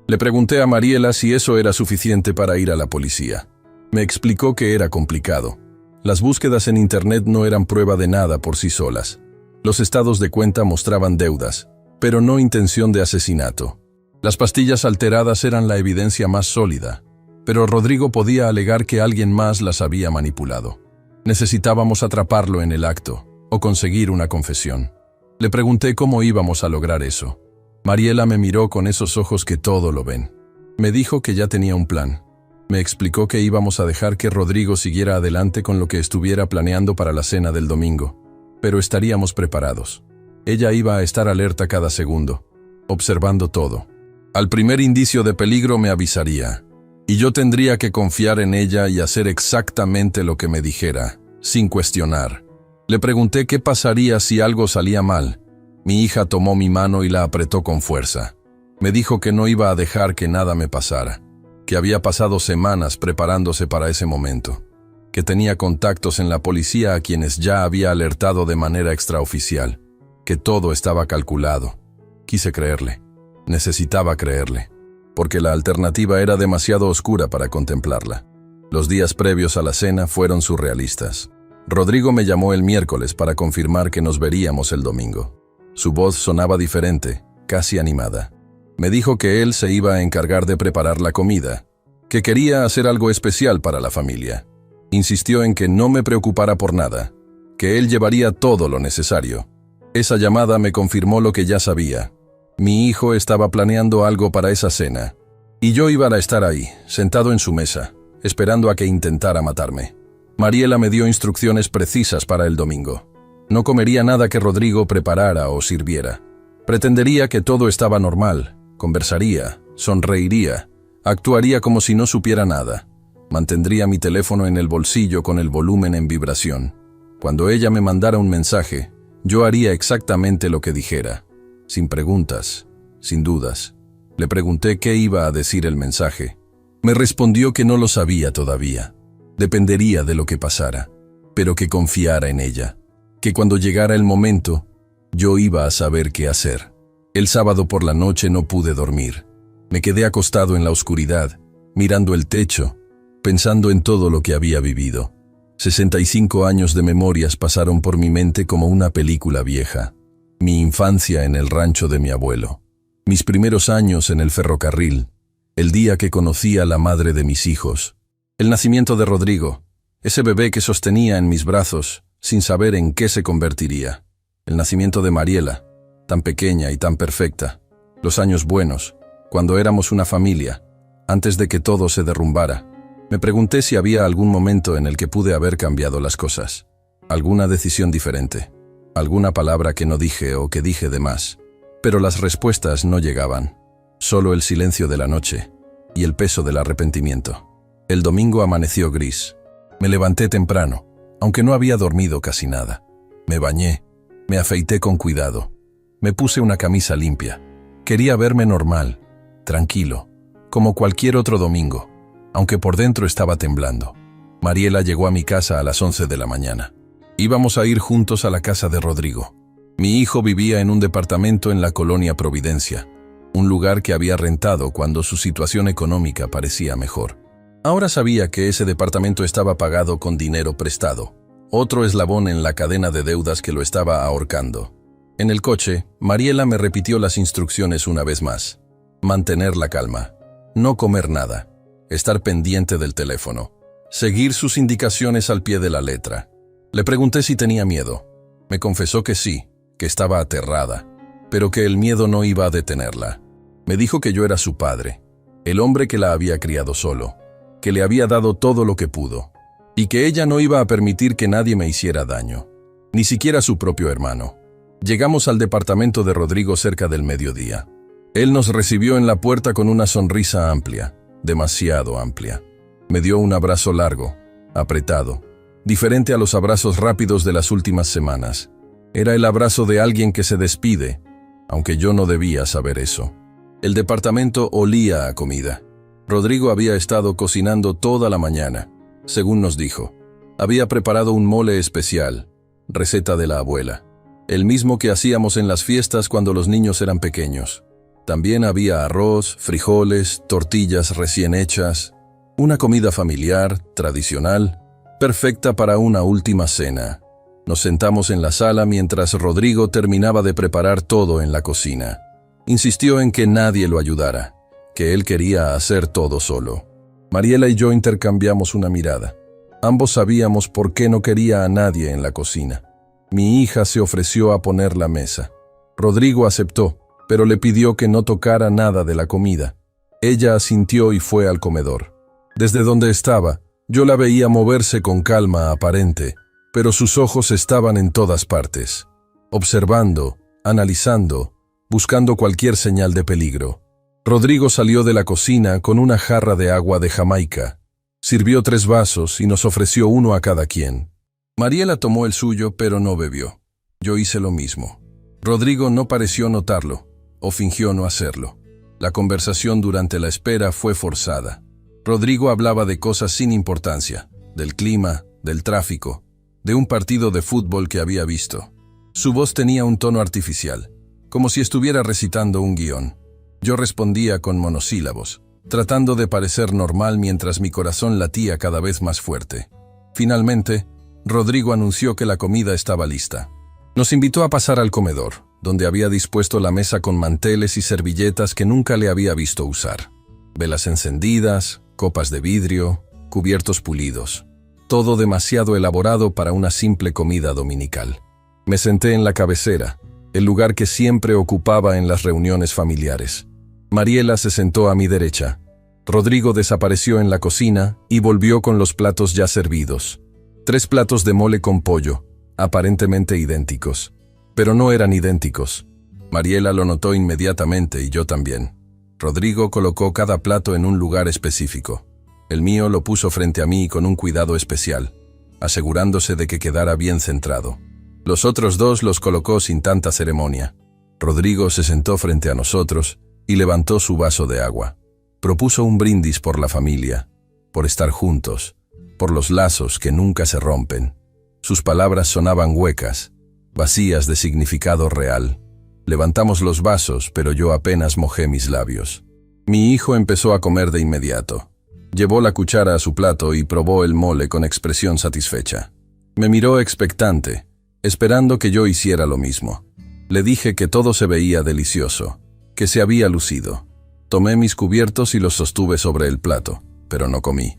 Le pregunté a Mariela si eso era suficiente para ir a la policía. Me explicó que era complicado. Las búsquedas en Internet no eran prueba de nada por sí solas. Los estados de cuenta mostraban deudas, pero no intención de asesinato. Las pastillas alteradas eran la evidencia más sólida, pero Rodrigo podía alegar que alguien más las había manipulado. Necesitábamos atraparlo en el acto, o conseguir una confesión. Le pregunté cómo íbamos a lograr eso. Mariela me miró con esos ojos que todo lo ven. Me dijo que ya tenía un plan. Me explicó que íbamos a dejar que Rodrigo siguiera adelante con lo que estuviera planeando para la cena del domingo, pero estaríamos preparados. Ella iba a estar alerta cada segundo, observando todo. Al primer indicio de peligro me avisaría, y yo tendría que confiar en ella y hacer exactamente lo que me dijera, sin cuestionar. Le pregunté qué pasaría si algo salía mal. Mi hija tomó mi mano y la apretó con fuerza. Me dijo que no iba a dejar que nada me pasara, que había pasado semanas preparándose para ese momento, que tenía contactos en la policía a quienes ya había alertado de manera extraoficial, que todo estaba calculado. Quise creerle. Necesitaba creerle, porque la alternativa era demasiado oscura para contemplarla. Los días previos a la cena fueron surrealistas. Rodrigo me llamó el miércoles para confirmar que nos veríamos el domingo. Su voz sonaba diferente, casi animada. Me dijo que él se iba a encargar de preparar la comida, que quería hacer algo especial para la familia. Insistió en que no me preocupara por nada, que él llevaría todo lo necesario. Esa llamada me confirmó lo que ya sabía. Mi hijo estaba planeando algo para esa cena, y yo iba a estar ahí, sentado en su mesa, esperando a que intentara matarme. Mariela me dio instrucciones precisas para el domingo. No comería nada que Rodrigo preparara o sirviera. Pretendería que todo estaba normal, conversaría, sonreiría, actuaría como si no supiera nada. Mantendría mi teléfono en el bolsillo con el volumen en vibración. Cuando ella me mandara un mensaje, yo haría exactamente lo que dijera. Sin preguntas, sin dudas. Le pregunté qué iba a decir el mensaje. Me respondió que no lo sabía todavía. Dependería de lo que pasara, pero que confiara en ella. Que cuando llegara el momento, yo iba a saber qué hacer. El sábado por la noche no pude dormir. Me quedé acostado en la oscuridad, mirando el techo, pensando en todo lo que había vivido. 65 años de memorias pasaron por mi mente como una película vieja. Mi infancia en el rancho de mi abuelo. Mis primeros años en el ferrocarril. El día que conocí a la madre de mis hijos. El nacimiento de Rodrigo. Ese bebé que sostenía en mis brazos, sin saber en qué se convertiría. El nacimiento de Mariela, tan pequeña y tan perfecta. Los años buenos, cuando éramos una familia, antes de que todo se derrumbara. Me pregunté si había algún momento en el que pude haber cambiado las cosas. Alguna decisión diferente. Alguna palabra que no dije o que dije de más. Pero las respuestas no llegaban. Solo el silencio de la noche y el peso del arrepentimiento. El domingo amaneció gris. Me levanté temprano, aunque no había dormido casi nada. Me bañé, me afeité con cuidado. Me puse una camisa limpia. Quería verme normal, tranquilo, como cualquier otro domingo, aunque por dentro estaba temblando. Mariela llegó a mi casa a las 11 de la mañana. Íbamos a ir juntos a la casa de Rodrigo. Mi hijo vivía en un departamento en la colonia Providencia, un lugar que había rentado cuando su situación económica parecía mejor. Ahora sabía que ese departamento estaba pagado con dinero prestado, otro eslabón en la cadena de deudas que lo estaba ahorcando. En el coche, Mariela me repitió las instrucciones una vez más. Mantener la calma, no comer nada, estar pendiente del teléfono, seguir sus indicaciones al pie de la letra. Le pregunté si tenía miedo. Me confesó que sí, que estaba aterrada, pero que el miedo no iba a detenerla. Me dijo que yo era su padre, el hombre que la había criado solo, que le había dado todo lo que pudo, y que ella no iba a permitir que nadie me hiciera daño, ni siquiera su propio hermano. Llegamos al departamento de Rodrigo cerca del mediodía. Él nos recibió en la puerta con una sonrisa amplia, demasiado amplia. Me dio un abrazo largo, apretado, diferente a los abrazos rápidos de las últimas semanas. Era el abrazo de alguien que se despide, aunque yo no debía saber eso. El departamento olía a comida. Rodrigo había estado cocinando toda la mañana, según nos dijo. Había preparado un mole especial, receta de la abuela, el mismo que hacíamos en las fiestas cuando los niños eran pequeños. También había arroz, frijoles, tortillas recién hechas, una comida familiar, tradicional, perfecta para una última cena. Nos sentamos en la sala mientras Rodrigo terminaba de preparar todo en la cocina. Insistió en que nadie lo ayudara, que él quería hacer todo solo. Mariela y yo intercambiamos una mirada. Ambos sabíamos por qué no quería a nadie en la cocina. Mi hija se ofreció a poner la mesa. Rodrigo aceptó, pero le pidió que no tocara nada de la comida. Ella asintió y fue al comedor. Desde donde estaba, yo la veía moverse con calma aparente, pero sus ojos estaban en todas partes, observando, analizando, buscando cualquier señal de peligro. Rodrigo salió de la cocina con una jarra de agua de Jamaica. Sirvió 3 vasos y nos ofreció uno a cada quien. Mariela tomó el suyo, pero no bebió. Yo hice lo mismo. Rodrigo no pareció notarlo, o fingió no hacerlo. La conversación durante la espera fue forzada. Rodrigo hablaba de cosas sin importancia, del clima, del tráfico, de un partido de fútbol que había visto. Su voz tenía un tono artificial, como si estuviera recitando un guión. Yo respondía con monosílabos, tratando de parecer normal mientras mi corazón latía cada vez más fuerte. Finalmente, Rodrigo anunció que la comida estaba lista. Nos invitó a pasar al comedor, donde había dispuesto la mesa con manteles y servilletas que nunca le había visto usar. Velas encendidas, copas de vidrio, cubiertos pulidos. Todo demasiado elaborado para una simple comida dominical. Me senté en la cabecera, el lugar que siempre ocupaba en las reuniones familiares. Mariela se sentó a mi derecha. Rodrigo desapareció en la cocina y volvió con los platos ya servidos. 3 platos de mole con pollo, aparentemente idénticos. Pero no eran idénticos. Mariela lo notó inmediatamente y yo también. Rodrigo colocó cada plato en un lugar específico. El mío lo puso frente a mí con un cuidado especial, asegurándose de que quedara bien centrado. Los otros 2 los colocó sin tanta ceremonia. Rodrigo se sentó frente a nosotros y levantó su vaso de agua. Propuso un brindis por la familia, por estar juntos, por los lazos que nunca se rompen. Sus palabras sonaban huecas, vacías de significado real. Levantamos los vasos, pero yo apenas mojé mis labios. Mi hijo empezó a comer de inmediato. Llevó la cuchara a su plato y probó el mole con expresión satisfecha. Me miró expectante, esperando que yo hiciera lo mismo. Le dije que todo se veía delicioso, que se había lucido. Tomé mis cubiertos y los sostuve sobre el plato, pero no comí.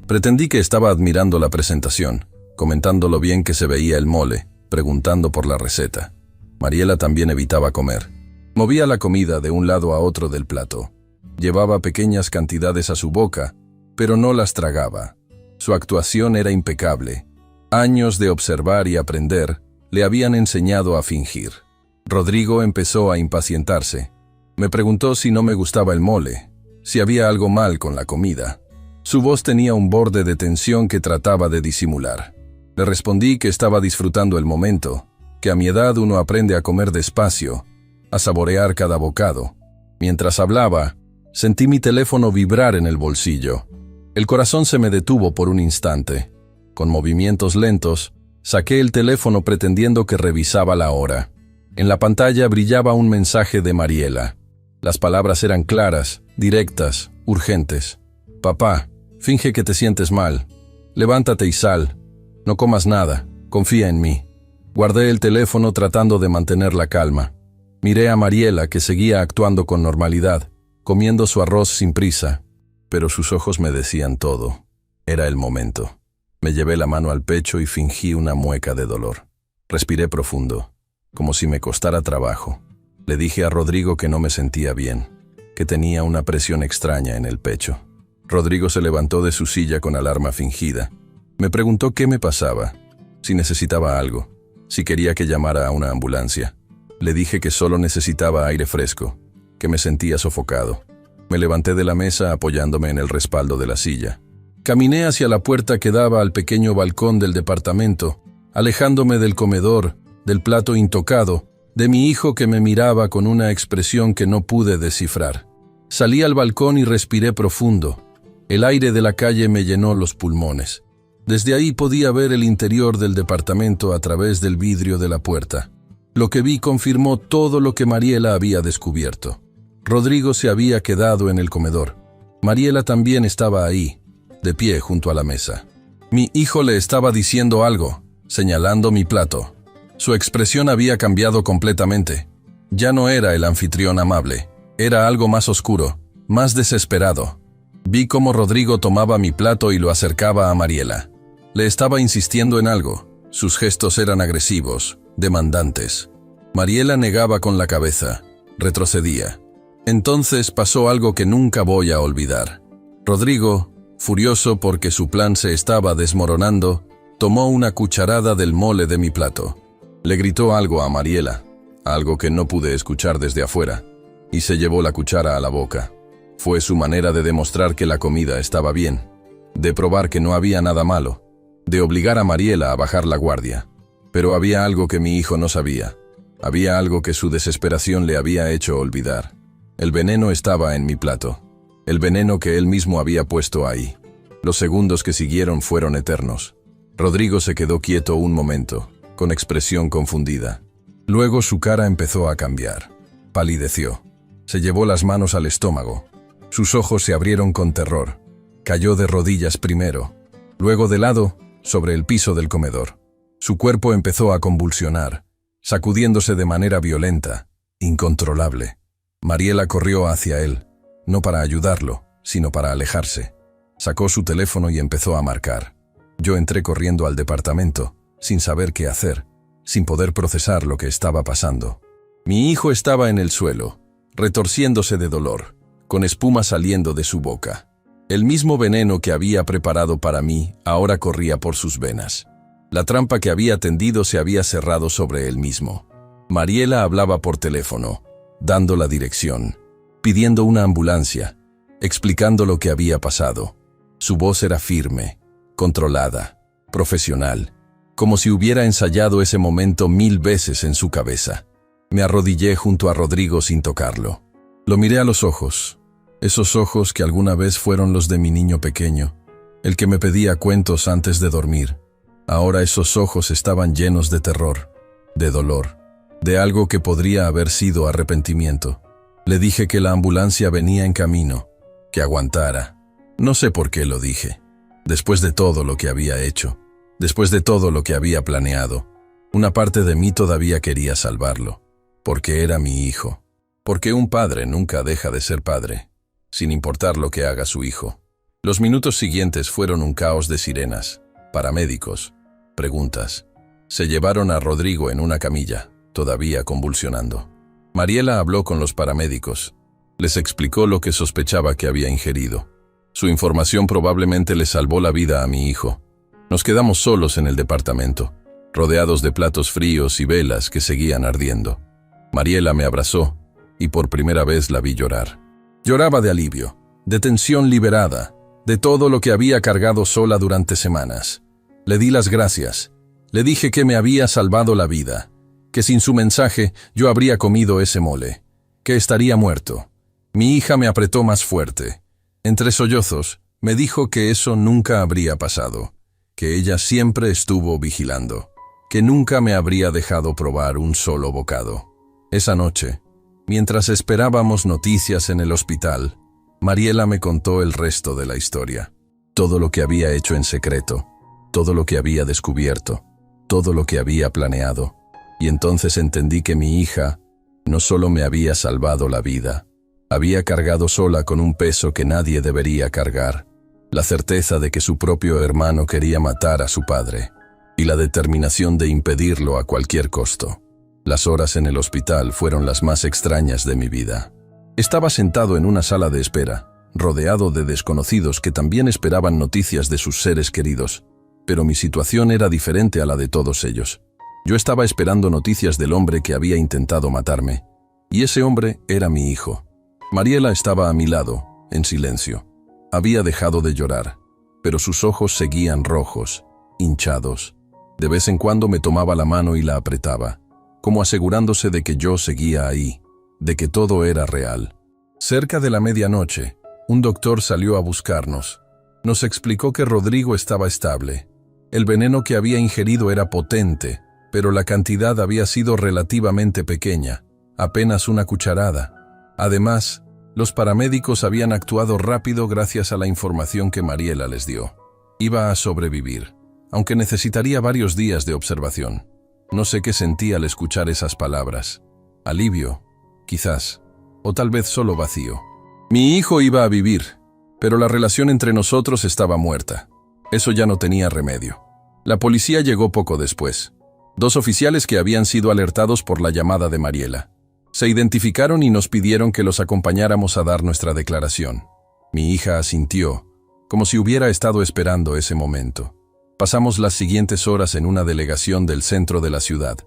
Pretendí que estaba admirando la presentación, comentando lo bien que se veía el mole, preguntando por la receta. Mariela también evitaba comer. Movía la comida de un lado a otro del plato. Llevaba pequeñas cantidades a su boca, pero no las tragaba. Su actuación era impecable. Años de observar y aprender le habían enseñado a fingir. Rodrigo empezó a impacientarse. Me preguntó si no me gustaba el mole, si había algo mal con la comida. Su voz tenía un borde de tensión que trataba de disimular. Le respondí que estaba disfrutando el momento, que a mi edad uno aprende a comer despacio, a saborear cada bocado. Mientras hablaba, sentí mi teléfono vibrar en el bolsillo. El corazón se me detuvo por un instante. Con movimientos lentos, saqué el teléfono pretendiendo que revisaba la hora. En la pantalla brillaba un mensaje de Mariela. Las palabras eran claras, directas, urgentes. Papá, finge que te sientes mal. Levántate y sal. No comas nada. Confía en mí. Guardé el teléfono tratando de mantener la calma. Miré a Mariela, que seguía actuando con normalidad, comiendo su arroz sin prisa. Pero sus ojos me decían todo. Era el momento. Me llevé la mano al pecho y fingí una mueca de dolor. Respiré profundo, como si me costara trabajo. Le dije a Rodrigo que no me sentía bien, que tenía una presión extraña en el pecho. Rodrigo se levantó de su silla con alarma fingida. Me preguntó qué me pasaba, si necesitaba algo, si quería que llamara a una ambulancia. Le dije que solo necesitaba aire fresco, que me sentía sofocado. Me levanté de la mesa apoyándome en el respaldo de la silla. Caminé hacia la puerta que daba al pequeño balcón del departamento, alejándome del comedor, del plato intocado, de mi hijo que me miraba con una expresión que no pude descifrar. Salí al balcón y respiré profundo. El aire de la calle me llenó los pulmones. Desde ahí podía ver el interior del departamento a través del vidrio de la puerta. Lo que vi confirmó todo lo que Mariela había descubierto. Rodrigo se había quedado en el comedor. Mariela también estaba ahí, de pie junto a la mesa. Mi hijo le estaba diciendo algo, señalando mi plato. Su expresión había cambiado completamente. Ya no era el anfitrión amable, era algo más oscuro, más desesperado. Vi cómo Rodrigo tomaba mi plato y lo acercaba a Mariela. Le estaba insistiendo en algo. Sus gestos eran agresivos, demandantes. Mariela negaba con la cabeza, retrocedía. Entonces pasó algo que nunca voy a olvidar. Rodrigo, furioso porque su plan se estaba desmoronando, tomó una cucharada del mole de mi plato. Le gritó algo a Mariela, algo que no pude escuchar desde afuera, y se llevó la cuchara a la boca. Fue su manera de demostrar que la comida estaba bien, de probar que no había nada malo, de obligar a Mariela a bajar la guardia. Pero había algo que mi hijo no sabía. Había algo que su desesperación le había hecho olvidar. El veneno estaba en mi plato. El veneno que él mismo había puesto ahí. Los segundos que siguieron fueron eternos. Rodrigo se quedó quieto un momento, con expresión confundida. Luego su cara empezó a cambiar. Palideció. Se llevó las manos al estómago. Sus ojos se abrieron con terror. Cayó de rodillas primero, luego de lado, sobre el piso del comedor. Su cuerpo empezó a convulsionar, sacudiéndose de manera violenta, incontrolable. Mariela corrió hacia él, no para ayudarlo, sino para alejarse. Sacó su teléfono y empezó a marcar. Yo entré corriendo al departamento, sin saber qué hacer, sin poder procesar lo que estaba pasando. Mi hijo estaba en el suelo, retorciéndose de dolor, con espuma saliendo de su boca. El mismo veneno que había preparado para mí ahora corría por sus venas. La trampa que había tendido se había cerrado sobre él mismo. Mariela hablaba por teléfono, dando la dirección, pidiendo una ambulancia, explicando lo que había pasado. Su voz era firme, controlada, profesional, como si hubiera ensayado ese momento 1000 veces en su cabeza. Me arrodillé junto a Rodrigo sin tocarlo. Lo miré a los ojos, esos ojos que alguna vez fueron los de mi niño pequeño, el que me pedía cuentos antes de dormir. Ahora esos ojos estaban llenos de terror, de dolor, de algo que podría haber sido arrepentimiento. Le dije que la ambulancia venía en camino, que aguantara. No sé por qué lo dije. Después de todo lo que había hecho, después de todo lo que había planeado, una parte de mí todavía quería salvarlo, porque era mi hijo. Porque un padre nunca deja de ser padre, sin importar lo que haga su hijo. Los minutos siguientes fueron un caos de sirenas, paramédicos, preguntas. Se llevaron a Rodrigo en una camilla, todavía convulsionando. Mariela habló con los paramédicos. Les explicó lo que sospechaba que había ingerido. Su información probablemente le salvó la vida a mi hijo. Nos quedamos solos en el departamento, rodeados de platos fríos y velas que seguían ardiendo. Mariela me abrazó y por primera vez la vi llorar. Lloraba de alivio, de tensión liberada, de todo lo que había cargado sola durante semanas. Le di las gracias. Le dije que me había salvado la vida, que sin su mensaje yo habría comido ese mole, que estaría muerto. Mi hija me apretó más fuerte. Entre sollozos, me dijo que eso nunca habría pasado, que ella siempre estuvo vigilando, que nunca me habría dejado probar un solo bocado. Esa noche, mientras esperábamos noticias en el hospital, Mariela me contó el resto de la historia. Todo lo que había hecho en secreto, todo lo que había descubierto, todo lo que había planeado. Y entonces entendí que mi hija no solo me había salvado la vida, había cargado sola con un peso que nadie debería cargar, la certeza de que su propio hermano quería matar a su padre, y la determinación de impedirlo a cualquier costo. Las horas en el hospital fueron las más extrañas de mi vida. Estaba sentado en una sala de espera, rodeado de desconocidos que también esperaban noticias de sus seres queridos, pero mi situación era diferente a la de todos ellos. Yo estaba esperando noticias del hombre que había intentado matarme, y ese hombre era mi hijo. Mariela estaba a mi lado, en silencio. Había dejado de llorar, pero sus ojos seguían rojos, hinchados. De vez en cuando me tomaba la mano y la apretaba, como asegurándose de que yo seguía ahí, de que todo era real. Cerca de la medianoche, un doctor salió a buscarnos. Nos explicó que Rodrigo estaba estable. El veneno que había ingerido era potente, pero la cantidad había sido relativamente pequeña, apenas una cucharada. Además, los paramédicos habían actuado rápido gracias a la información que Mariela les dio. Iba a sobrevivir, aunque necesitaría varios días de observación. No sé qué sentí al escuchar esas palabras. Alivio, quizás, o tal vez solo vacío. Mi hijo iba a vivir, pero la relación entre nosotros estaba muerta. Eso ya no tenía remedio. La policía llegó poco después. 2 oficiales que habían sido alertados por la llamada de Mariela. Se identificaron y nos pidieron que los acompañáramos a dar nuestra declaración. Mi hija asintió, como si hubiera estado esperando ese momento. Pasamos las siguientes horas en una delegación del centro de la ciudad.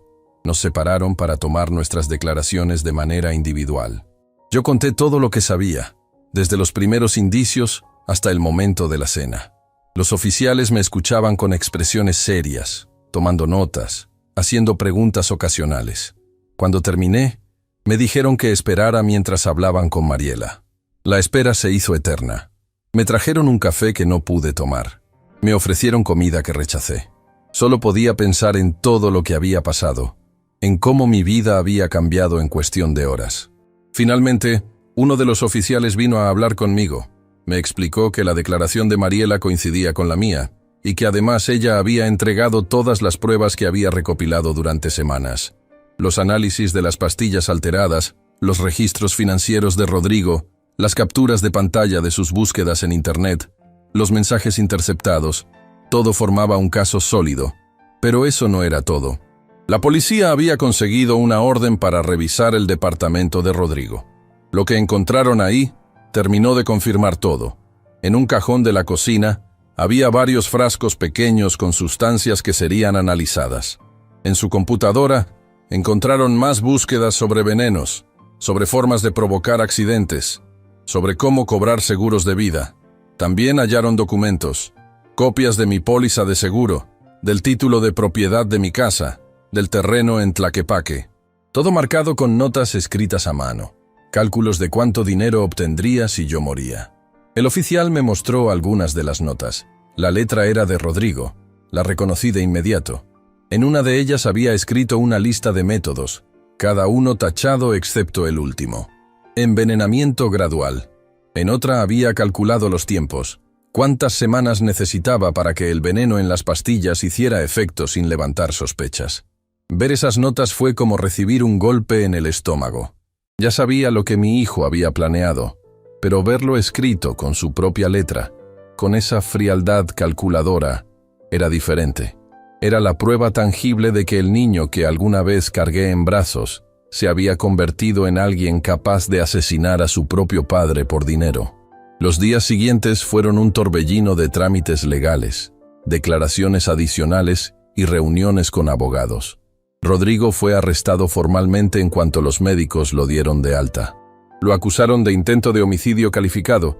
Nos separaron para tomar nuestras declaraciones de manera individual. Yo conté todo lo que sabía, desde los primeros indicios hasta el momento de la cena. Los oficiales me escuchaban con expresiones serias, tomando notas, haciendo preguntas ocasionales. Cuando terminé, me dijeron que esperara mientras hablaban con Mariela. La espera se hizo eterna. Me trajeron un café que no pude tomar. Me ofrecieron comida que rechacé. Solo podía pensar en todo lo que había pasado, en cómo mi vida había cambiado en cuestión de horas. Finalmente, Uno de los oficiales vino a hablar conmigo. Me explicó que la declaración de Mariela coincidía con la mía, y que además ella había entregado todas las pruebas que había recopilado durante semanas. Los análisis de las pastillas alteradas, los registros financieros de Rodrigo, las capturas de pantalla de sus búsquedas en Internet, los mensajes interceptados, todo formaba un caso sólido. Pero eso no era todo. La policía había conseguido una orden para revisar el departamento de Rodrigo. Lo que encontraron ahí terminó de confirmar todo. En un cajón de la cocina había varios frascos pequeños con sustancias que serían analizadas. En su computadora encontraron más búsquedas sobre venenos, sobre formas de provocar accidentes, sobre cómo cobrar seguros de vida. También hallaron documentos, copias de mi póliza de seguro, del título de propiedad de mi casa, del terreno en Tlaquepaque. Todo marcado con notas escritas a mano, cálculos de cuánto dinero obtendría si yo moría. El oficial me mostró algunas de las notas. La letra era de Rodrigo, la reconocí de inmediato. En una de ellas había escrito una lista de métodos, cada uno tachado excepto el último. Envenenamiento gradual. En otra había calculado los tiempos, cuántas semanas necesitaba para que el veneno en las pastillas hiciera efecto sin levantar sospechas. Ver esas notas fue como recibir un golpe en el estómago. Ya sabía lo que mi hijo había planeado, pero verlo escrito con su propia letra, con esa frialdad calculadora, era diferente. Era la prueba tangible de que el niño que alguna vez cargué en brazos se había convertido en alguien capaz de asesinar a su propio padre por dinero. Los días siguientes fueron un torbellino de trámites legales, declaraciones adicionales y reuniones con abogados. Rodrigo fue arrestado formalmente en cuanto los médicos lo dieron de alta. Lo acusaron de intento de homicidio calificado,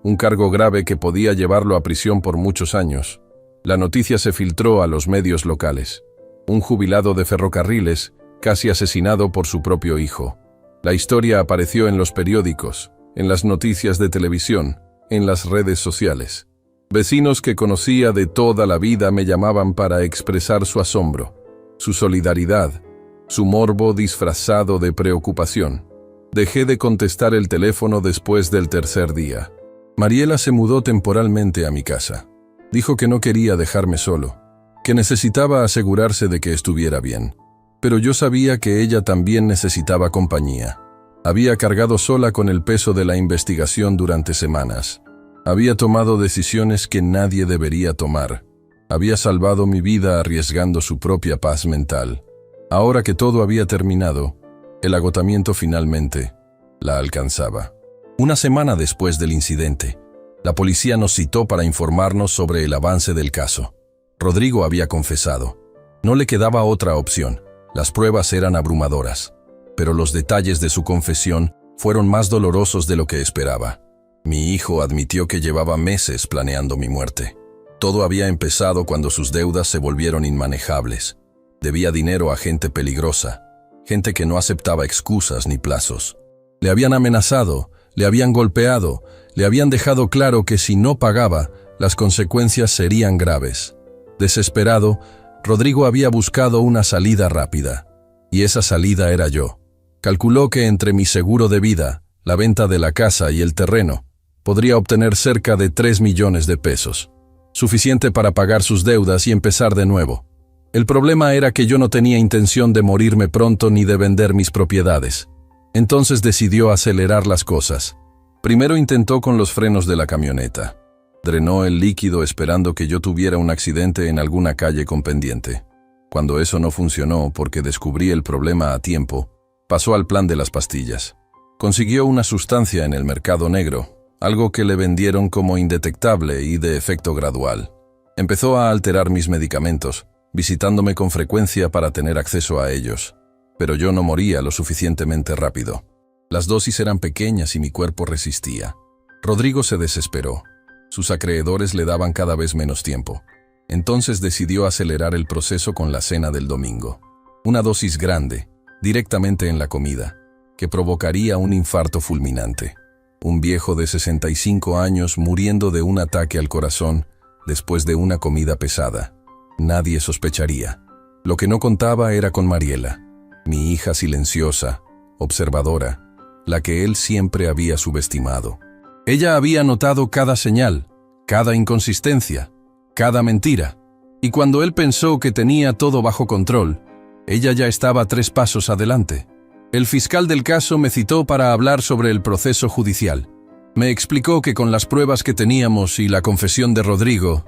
un cargo grave que podía llevarlo a prisión por muchos años. La noticia se filtró a los medios locales. Un jubilado de ferrocarriles, casi asesinado por su propio hijo. La historia apareció en los periódicos, en las noticias de televisión, en las redes sociales. Vecinos que conocía de toda la vida me llamaban para expresar su asombro, su solidaridad, su morbo disfrazado de preocupación. Dejé de contestar el teléfono después del tercer día. Mariela se mudó temporalmente a mi casa. Dijo que no quería dejarme solo, que necesitaba asegurarse de que estuviera bien. Pero yo sabía que ella también necesitaba compañía. Había cargado sola con el peso de la investigación durante semanas. Había tomado decisiones que nadie debería tomar. Había salvado mi vida arriesgando su propia paz mental. Ahora que todo había terminado, el agotamiento finalmente la alcanzaba. Una semana después del incidente, la policía nos citó para informarnos sobre el avance del caso. Rodrigo había confesado. No le quedaba otra opción. Las pruebas eran abrumadoras, pero los detalles de su confesión fueron más dolorosos de lo que esperaba. Mi hijo admitió que llevaba meses planeando mi muerte. Todo había empezado cuando sus deudas se volvieron inmanejables. Debía dinero a gente peligrosa, gente que no aceptaba excusas ni plazos. Le habían amenazado, le habían golpeado, le habían dejado claro que si no pagaba, las consecuencias serían graves. Desesperado, Rodrigo había buscado una salida rápida, y esa salida era yo. Calculó que entre mi seguro de vida, la venta de la casa y el terreno, podría obtener cerca de 3 millones de pesos, suficiente para pagar sus deudas y empezar de nuevo. El problema era que yo no tenía intención de morirme pronto ni de vender mis propiedades. Entonces decidió acelerar las cosas. Primero intentó con los frenos de la camioneta. Drenó el líquido esperando que yo tuviera un accidente en alguna calle con pendiente. Cuando eso no funcionó porque descubrí el problema a tiempo, pasó al plan de las pastillas. Consiguió una sustancia en el mercado negro, algo que le vendieron como indetectable y de efecto gradual. Empezó a alterar mis medicamentos, visitándome con frecuencia para tener acceso a ellos. Pero yo no moría lo suficientemente rápido. Las dosis eran pequeñas y mi cuerpo resistía. Rodrigo se desesperó. Sus acreedores le daban cada vez menos tiempo. Entonces decidió acelerar el proceso con la cena del domingo. Una dosis grande, directamente en la comida, que provocaría un infarto fulminante. Un viejo de 65 años muriendo de un ataque al corazón después de una comida pesada. Nadie sospecharía. Lo que no contaba era con Mariela, mi hija silenciosa, observadora, la que él siempre había subestimado. Ella había notado cada señal, cada inconsistencia, cada mentira, y cuando él pensó que tenía todo bajo control, ella ya estaba 3 pasos adelante. El fiscal del caso me citó para hablar sobre el proceso judicial. Me explicó que con las pruebas que teníamos y la confesión de Rodrigo,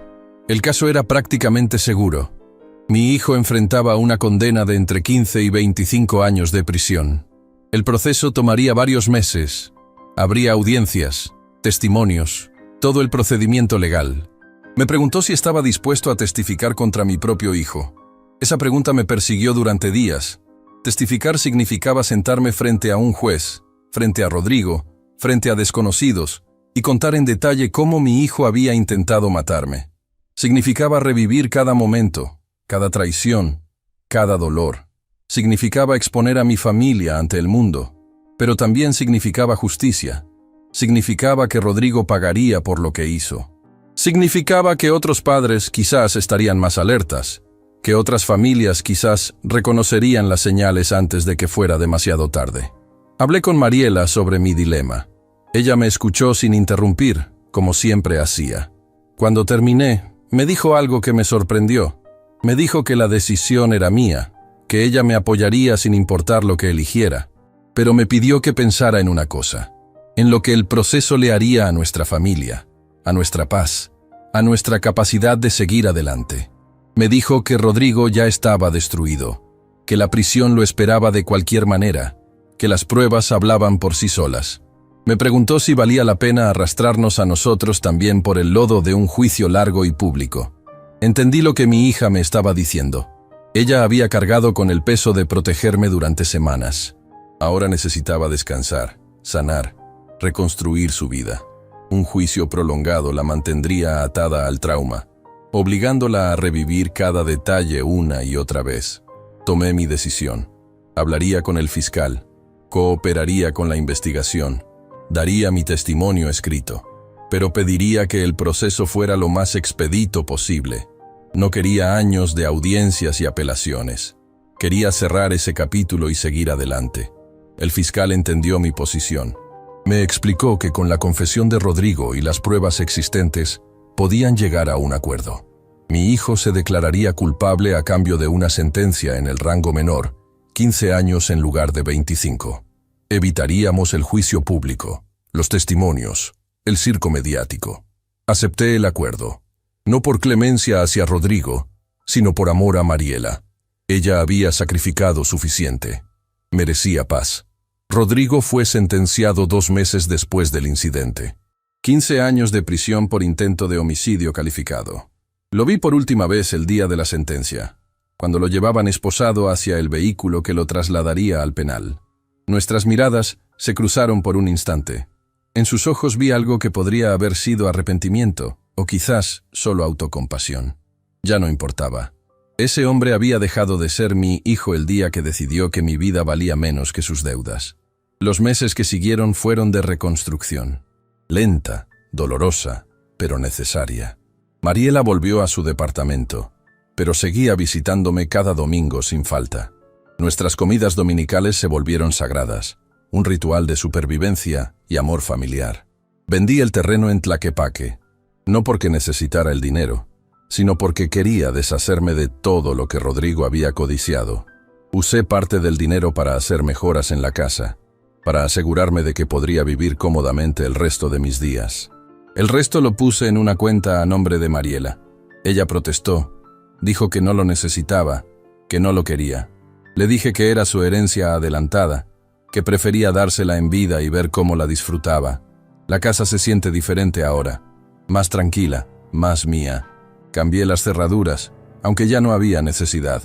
el caso era prácticamente seguro. Mi hijo enfrentaba una condena de entre 15 y 25 años de prisión. El proceso tomaría varios meses. Habría audiencias, testimonios, todo el procedimiento legal. Me preguntó si estaba dispuesto a testificar contra mi propio hijo. Esa pregunta me persiguió durante días. Testificar significaba sentarme frente a un juez, frente a Rodrigo, frente a desconocidos, y contar en detalle cómo mi hijo había intentado matarme. Significaba revivir cada momento, cada traición, cada dolor. Significaba exponer a mi familia ante el mundo, pero también significaba justicia. Significaba que Rodrigo pagaría por lo que hizo. Significaba que otros padres quizás estarían más alertas, que otras familias quizás reconocerían las señales antes de que fuera demasiado tarde. Hablé con Mariela sobre mi dilema. Ella me escuchó sin interrumpir, como siempre hacía. Cuando terminé, me dijo algo que me sorprendió. Me dijo que la decisión era mía, que ella me apoyaría sin importar lo que eligiera, pero me pidió que pensara en una cosa, en lo que el proceso le haría a nuestra familia, a nuestra paz, a nuestra capacidad de seguir adelante. Me dijo que Rodrigo ya estaba destruido, que la prisión lo esperaba de cualquier manera, que las pruebas hablaban por sí solas. Me preguntó si valía la pena arrastrarnos a nosotros también por el lodo de un juicio largo y público. Entendí lo que mi hija me estaba diciendo. Ella había cargado con el peso de protegerme durante semanas. Ahora necesitaba descansar, sanar, reconstruir su vida. Un juicio prolongado la mantendría atada al trauma, obligándola a revivir cada detalle una y otra vez. Tomé mi decisión. Hablaría con el fiscal, cooperaría con la investigación, daría mi testimonio escrito, pero pediría que el proceso fuera lo más expedito posible. No quería años de audiencias y apelaciones. Quería cerrar ese capítulo y seguir adelante. El fiscal entendió mi posición. Me explicó que con la confesión de Rodrigo y las pruebas existentes, podían llegar a un acuerdo. Mi hijo se declararía culpable a cambio de una sentencia en el rango menor, 15 años en lugar de 25. Evitaríamos el juicio público, los testimonios, el circo mediático. Acepté el acuerdo, no por clemencia hacia Rodrigo, sino por amor a Mariela. Ella había sacrificado suficiente. Merecía paz. Rodrigo fue sentenciado 2 meses después del incidente. 15 años de prisión por intento de homicidio calificado. Lo vi por última vez el día de la sentencia, cuando lo llevaban esposado hacia el vehículo que lo trasladaría al penal. Nuestras miradas se cruzaron por un instante. En sus ojos vi algo que podría haber sido arrepentimiento, o quizás solo autocompasión. Ya no importaba. Ese hombre había dejado de ser mi hijo el día que decidió que mi vida valía menos que sus deudas. Los meses que siguieron fueron de reconstrucción. Lenta, dolorosa, pero necesaria. Mariela volvió a su departamento, pero seguía visitándome cada domingo sin falta. Nuestras comidas dominicales se volvieron sagradas, un ritual de supervivencia y amor familiar. Vendí el terreno en Tlaquepaque, no porque necesitara el dinero, sino porque quería deshacerme de todo lo que Rodrigo había codiciado. Usé parte del dinero para hacer mejoras en la casa, para asegurarme de que podría vivir cómodamente el resto de mis días. El resto lo puse en una cuenta a nombre de Mariela. Ella protestó, dijo que no lo necesitaba, que no lo quería. Le dije que era su herencia adelantada, que prefería dársela en vida y ver cómo la disfrutaba. La casa se siente diferente ahora, más tranquila, más mía. Cambié las cerraduras, aunque ya no había necesidad.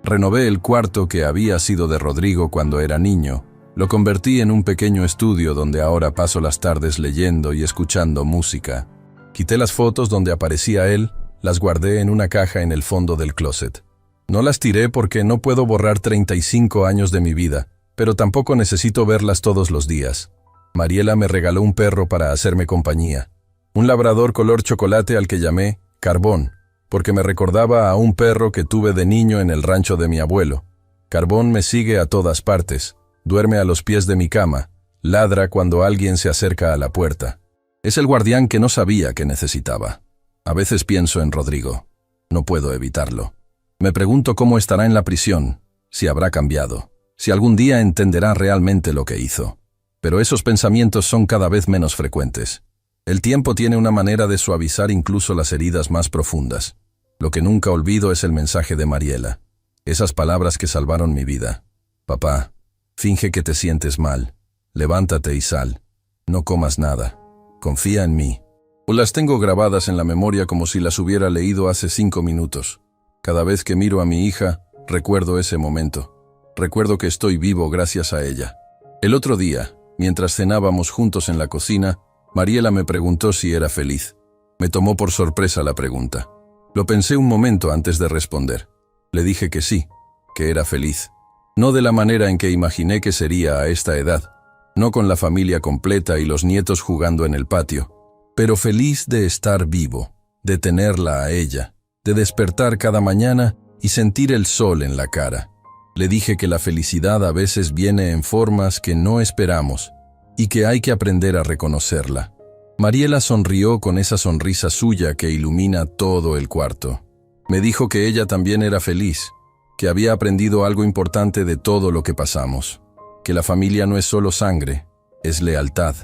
Renové el cuarto que había sido de Rodrigo cuando era niño. Lo convertí en un pequeño estudio donde ahora paso las tardes leyendo y escuchando música. Quité las fotos donde aparecía él, las guardé en una caja en el fondo del closet. No las tiré porque no puedo borrar 35 años de mi vida, pero tampoco necesito verlas todos los días. Mariela me regaló un perro para hacerme compañía. Un labrador color chocolate al que llamé Carbón, porque me recordaba a un perro que tuve de niño en el rancho de mi abuelo. Carbón me sigue a todas partes. Duerme a los pies de mi cama, Ladra cuando alguien se acerca a la puerta. Es el guardián que no sabía que necesitaba. A veces pienso en Rodrigo. No puedo evitarlo. Me pregunto cómo estará en la prisión, si habrá cambiado, si algún día entenderá realmente lo que hizo. Pero esos pensamientos son cada vez menos frecuentes. El tiempo tiene una manera de suavizar incluso las heridas más profundas. Lo que nunca olvido es el mensaje de Mariela. Esas palabras que salvaron mi vida. Papá, finge que te sientes mal. Levántate y sal. No comas nada. Confía en mí. Las tengo grabadas en la memoria como si las hubiera leído hace 5 minutos. Cada vez que miro a mi hija, recuerdo ese momento. Recuerdo que estoy vivo gracias a ella. El otro día, mientras cenábamos juntos en la cocina, Mariela me preguntó si era feliz. Me tomó por sorpresa la pregunta. Lo pensé un momento antes de responder. Le dije que sí, que era feliz. No de la manera en que imaginé que sería a esta edad. No con la familia completa y los nietos jugando en el patio. Pero feliz de estar vivo, de tenerla a ella, de despertar cada mañana y sentir el sol en la cara. Le dije que la felicidad a veces viene en formas que no esperamos y que hay que aprender a reconocerla. Mariela sonrió con esa sonrisa suya que ilumina todo el cuarto. Me dijo que ella también era feliz, que había aprendido algo importante de todo lo que pasamos, que la familia no es solo sangre, es lealtad,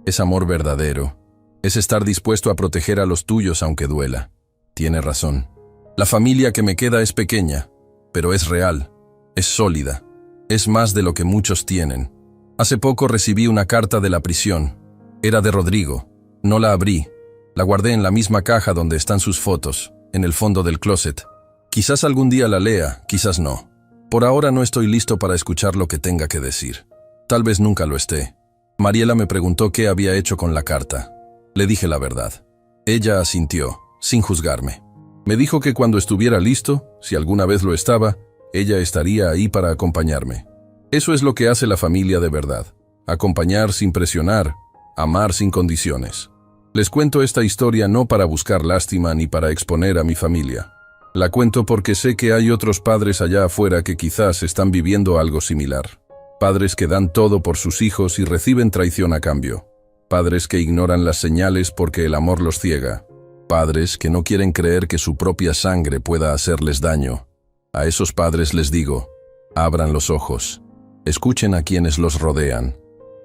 es amor verdadero, es estar dispuesto a proteger a los tuyos aunque duela. Tiene razón. La familia que me queda es pequeña, pero es real, es sólida, es más de lo que muchos tienen. Hace poco recibí una carta de la prisión. Era de Rodrigo. No la abrí. La guardé en la misma caja donde están sus fotos, en el fondo del closet. Quizás algún día la lea, quizás no. Por ahora no estoy listo para escuchar lo que tenga que decir. Tal vez nunca lo esté. Mariela me preguntó qué había hecho con la carta. Le dije la verdad. Ella asintió, sin juzgarme. Me dijo que cuando estuviera listo, si alguna vez lo estaba, ella estaría ahí para acompañarme. Eso es lo que hace la familia de verdad. Acompañar sin presionar, amar sin condiciones. Les cuento esta historia no para buscar lástima ni para exponer a mi familia. La cuento porque sé que hay otros padres allá afuera que quizás están viviendo algo similar. Padres que dan todo por sus hijos y reciben traición a cambio. Padres que ignoran las señales porque el amor los ciega. Padres que no quieren creer que su propia sangre pueda hacerles daño. A esos padres les digo, abran los ojos. Escuchen a quienes los rodean.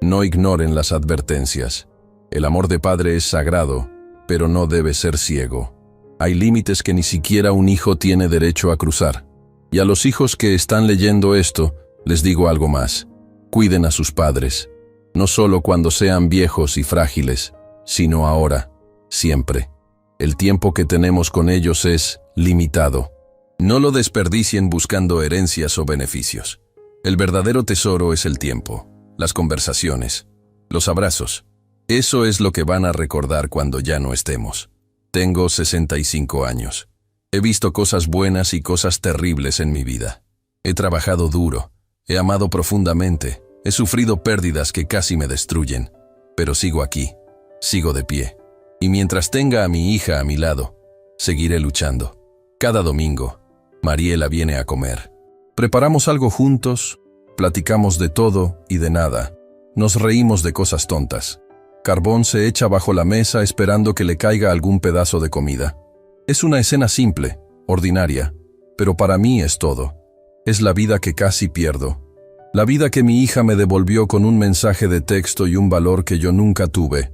No ignoren las advertencias. El amor de padre es sagrado, pero no debe ser ciego. Hay límites que ni siquiera un hijo tiene derecho a cruzar. Y a los hijos que están leyendo esto, les digo algo más. Cuiden a sus padres, no solo cuando sean viejos y frágiles, sino ahora, siempre. El tiempo que tenemos con ellos es limitado. No lo desperdicien buscando herencias o beneficios. El verdadero tesoro es el tiempo, las conversaciones, los abrazos. Eso es lo que van a recordar cuando ya no estemos. Tengo 65 años. He visto cosas buenas y cosas terribles en mi vida. He trabajado duro, he amado profundamente, he sufrido pérdidas que casi me destruyen, pero sigo aquí, sigo de pie. Y mientras tenga a mi hija a mi lado, seguiré luchando. Cada domingo, Mariela viene a comer. Preparamos algo juntos, platicamos de todo y de nada. Nos reímos de cosas tontas. Carbón se echa bajo la mesa esperando que le caiga algún pedazo de comida. Es una escena simple, ordinaria, pero para mí es todo. Es la vida que casi pierdo. La vida que mi hija me devolvió con un mensaje de texto y un valor que yo nunca tuve.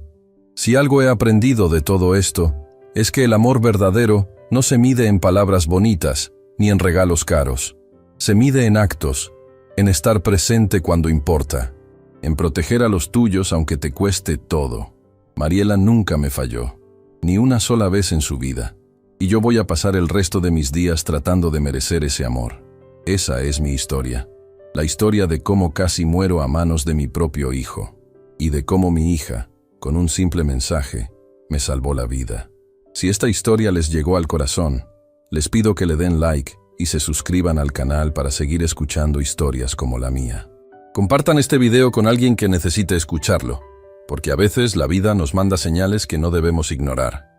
Si algo he aprendido de todo esto, es que el amor verdadero no se mide en palabras bonitas, ni en regalos caros. Se mide en actos, en estar presente cuando importa, en proteger a los tuyos aunque te cueste todo. Mariela nunca me falló, ni una sola vez en su vida, y yo voy a pasar el resto de mis días tratando de merecer ese amor. Esa es mi historia, la historia de cómo casi muero a manos de mi propio hijo, y de cómo mi hija, con un simple mensaje, me salvó la vida. Si esta historia les llegó al corazón, les pido que le den like y se suscriban al canal para seguir escuchando historias como la mía. Compartan este video con alguien que necesite escucharlo, porque a veces la vida nos manda señales que no debemos ignorar.